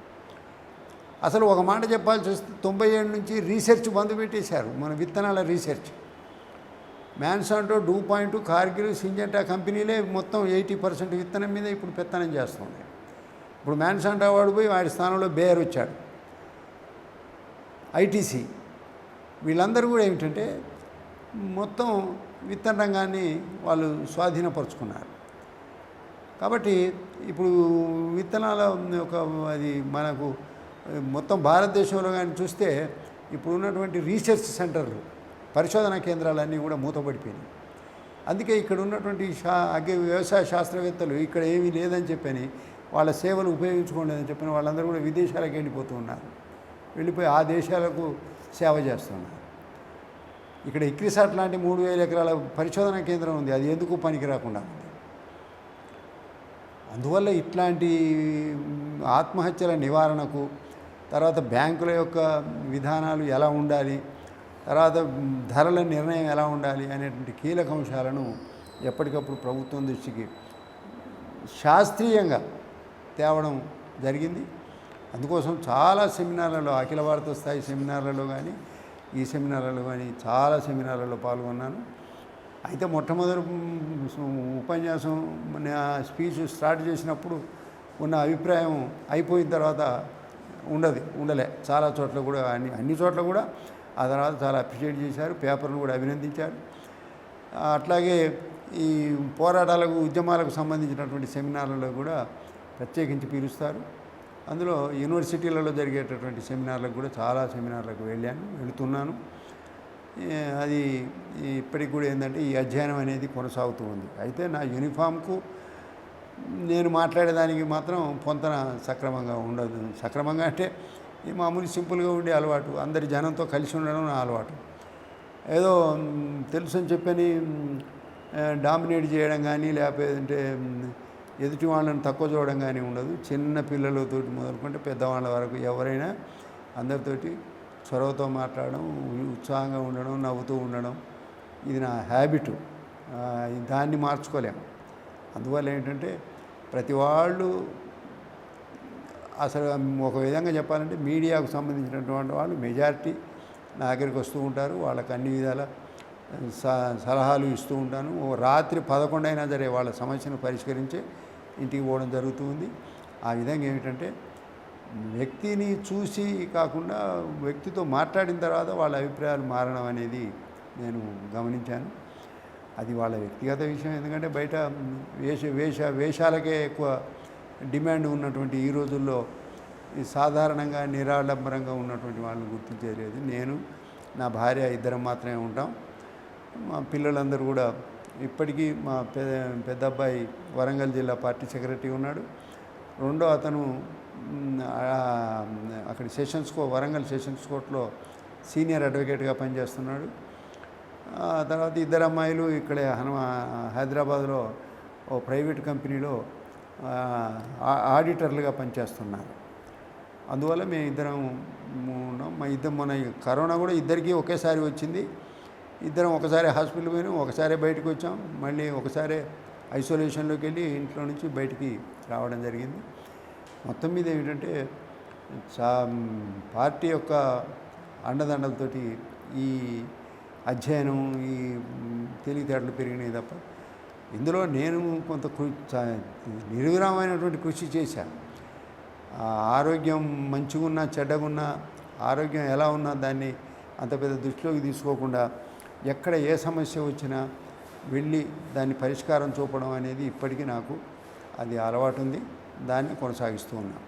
అసలు ఒక మాట చెప్పాల్సి వస్తే 97 నుంచి రీసెర్చ్ బంద్ పెట్టేశారు. మన విత్తనాల రీసెర్చ్. మ్యాన్సాంటో, డూపాయింట్, కార్గిల్, సింజెంటా కంపెనీలే మొత్తం 80% విత్తనం మీద ఇప్పుడు పెత్తనం చేస్తున్నాయి. ఇప్పుడు మ్యాన్సాంటో వాడు పోయి వాడి స్థానంలో బేయర్ వచ్చాడు. ఐటీసీ వీళ్ళందరూ కూడా ఏమిటంటే మొత్తం విత్తన రంగాన్ని వాళ్ళు స్వాధీనపరుచుకున్నారు. కాబట్టి ఇప్పుడు విత్తనాల ఒక అది మనకు మొత్తం భారతదేశంలో కానీ చూస్తే ఇప్పుడు ఉన్నటువంటి రీసెర్చ్ సెంటర్లు, పరిశోధనా కేంద్రాలన్నీ కూడా మూతపడిపోయినాయి. అందుకే ఇక్కడ ఉన్నటువంటి వ్యవసాయ శాస్త్రవేత్తలు ఇక్కడ ఏమీ లేదని చెప్పని వాళ్ళ సేవలు ఉపయోగించుకోలేదని చెప్పిన వాళ్ళందరూ కూడా విదేశాలకు వెళ్ళిపోతూ ఉన్నారు. వెళ్ళిపోయి ఆ దేశాలకు సేవ చేస్తున్నారు. ఇక్కడ ఇక్రిసాట్ లాంటి 3,000 ఎకరాల పరిశోధనా కేంద్రం ఉంది, అది ఎందుకు పనికి రాకుండా ఉంది. అందువల్ల ఇట్లాంటి ఆత్మహత్యల నివారణకు, తర్వాత బ్యాంకుల యొక్క విధానాలు ఎలా ఉండాలి, తర్వాత ధరల నిర్ణయం ఎలా ఉండాలి అనేటువంటి కీలక అంశాలను ఎప్పటికప్పుడు ప్రభుత్వం దృష్టికి శాస్త్రీయంగా తేవడం జరిగింది. అందుకోసం చాలా సెమినార్లలో, అఖిల భారత స్థాయి సెమినార్లలో కానీ ఈ సెమినార్లలో కానీ చాలా సెమినార్లలో పాల్గొన్నాను. అయితే మొట్టమొదటి ఉపన్యాసం స్పీచ్ స్టార్ట్ చేసినప్పుడు ఉన్న అభిప్రాయం అయిపోయిన తర్వాత ఉండలే. చాలా చోట్ల కూడా అన్ని చోట్ల కూడా ఆ తర్వాత చాలా అప్రిషియేట్ చేశారు, పేపర్ను కూడా అభినందించారు. అట్లాగే ఈ పోరాటాలకు, ఉద్యమాలకు సంబంధించినటువంటి సెమినార్లలో కూడా ప్రత్యేకించి పిలుస్తారు. అందులో యూనివర్సిటీలలో జరిగేటటువంటి సెమినార్లకు కూడా చాలా సెమినార్లకు వెళుతున్నాను. అది ఇప్పటికి కూడా ఏంటంటే ఈ అధ్యయనం అనేది కొనసాగుతూ ఉంది. అయితే నా యూనిఫామ్కు నేను మాట్లాడేదానికి మాత్రం పొంతన సక్రమంగా ఉండదు. సక్రమంగా అంటే ఈ మామూలు సింపుల్గా ఉండే అలవాటు, అందరి జనంతో కలిసి ఉండడం నా అలవాటు. ఏదో తెలుసు అని చెప్పని డామినేట్ చేయడం కానీ, లేకపోతే ఎదుటి వాళ్ళని తక్కువ చూడడం కానీ ఉండదు. చిన్న పిల్లలతో మొదలుకుంటే పెద్దవాళ్ళ వరకు ఎవరైనా అందరితోటి చొరవతో మాట్లాడడం, ఉత్సాహంగా ఉండడం, నవ్వుతూ ఉండడం ఇది నా హ్యాబిటు. దాన్ని మార్చుకోలేము. అందువల్ల ఏంటంటే ప్రతి వాళ్ళు అసలు ఒక విధంగా చెప్పాలంటే మీడియాకు సంబంధించినటువంటి వాళ్ళు మెజారిటీ నా దగ్గరికి వస్తూ ఉంటారు. వాళ్ళకి అన్ని విధాల సలహాలు ఇస్తూ ఉంటాను. రాత్రి 11 అయినా సరే వాళ్ళ సమస్యను పరిష్కరించి ఇంటికి పోవడం జరుగుతుంది. ఆ విధంగా ఏమిటంటే వ్యక్తిని చూసి కాకుండా వ్యక్తితో మాట్లాడిన తర్వాత వాళ్ళ అభిప్రాయాలు మారడం అనేది నేను గమనించాను. అది వాళ్ళ వ్యక్తిగత విషయం. ఎందుకంటే బయట వేషాలకే ఎక్కువ డిమాండ్ ఉన్నటువంటి ఈ రోజుల్లో ఈ సాధారణంగా నిరాడంబరంగా ఉన్నటువంటి వాళ్ళని గుర్తించేది నేను, నా భార్య ఇద్దరం మాత్రమే ఉంటాం. మా పిల్లలందరూ కూడా ఇప్పటికీ మా పెద్ద అబ్బాయి వరంగల్ జిల్లా పార్టీ సెక్రటరీ ఉన్నాడు. రెండో అతను అక్కడ వరంగల్ సెషన్స్ కోర్టులో సీనియర్ అడ్వకేట్గా పనిచేస్తున్నాడు. తర్వాత ఇద్దరు అమ్మాయిలు ఇక్కడే హైదరాబాద్లో ఓ ప్రైవేట్ కంపెనీలో ఆడిటర్లుగా పనిచేస్తున్నారు. అందువల్ల మేము ఇద్దరం ఉన్నాం. మొన్న కరోనా కూడా ఇద్దరికీ ఒకేసారి వచ్చింది. ఇద్దరం ఒకసారి హాస్పిటల్ పోయినాం, ఒకసారి బయటకు వచ్చాం, మళ్ళీ ఒకసారి ఐసోలేషన్లోకి వెళ్ళి ఇంట్లో నుంచి బయటికి రావడం జరిగింది. మొత్తం మీద ఏమిటంటే పార్టీ యొక్క అండదండలతోటి ఈ అధ్యయనం, ఈ తెలివితేటలు పెరిగినాయి తప్ప ఇందులో నేను కొంత నిర్విరామైనటువంటి కృషి చేశాను. ఆరోగ్యం మంచిగా ఉన్నా చెడ్డగున్నా, ఆరోగ్యం ఎలా ఉన్నా దాన్ని అంత పెద్ద దృష్టిలోకి తీసుకోకుండా ఎక్కడ ఏ సమస్య వచ్చినా వెళ్ళి దాన్ని పరిష్కారం చూపడం అనేది ఇప్పటికీ నాకు అది అలవాటు ఉంది. దాన్ని కొనసాగిస్తూ ఉన్నాను.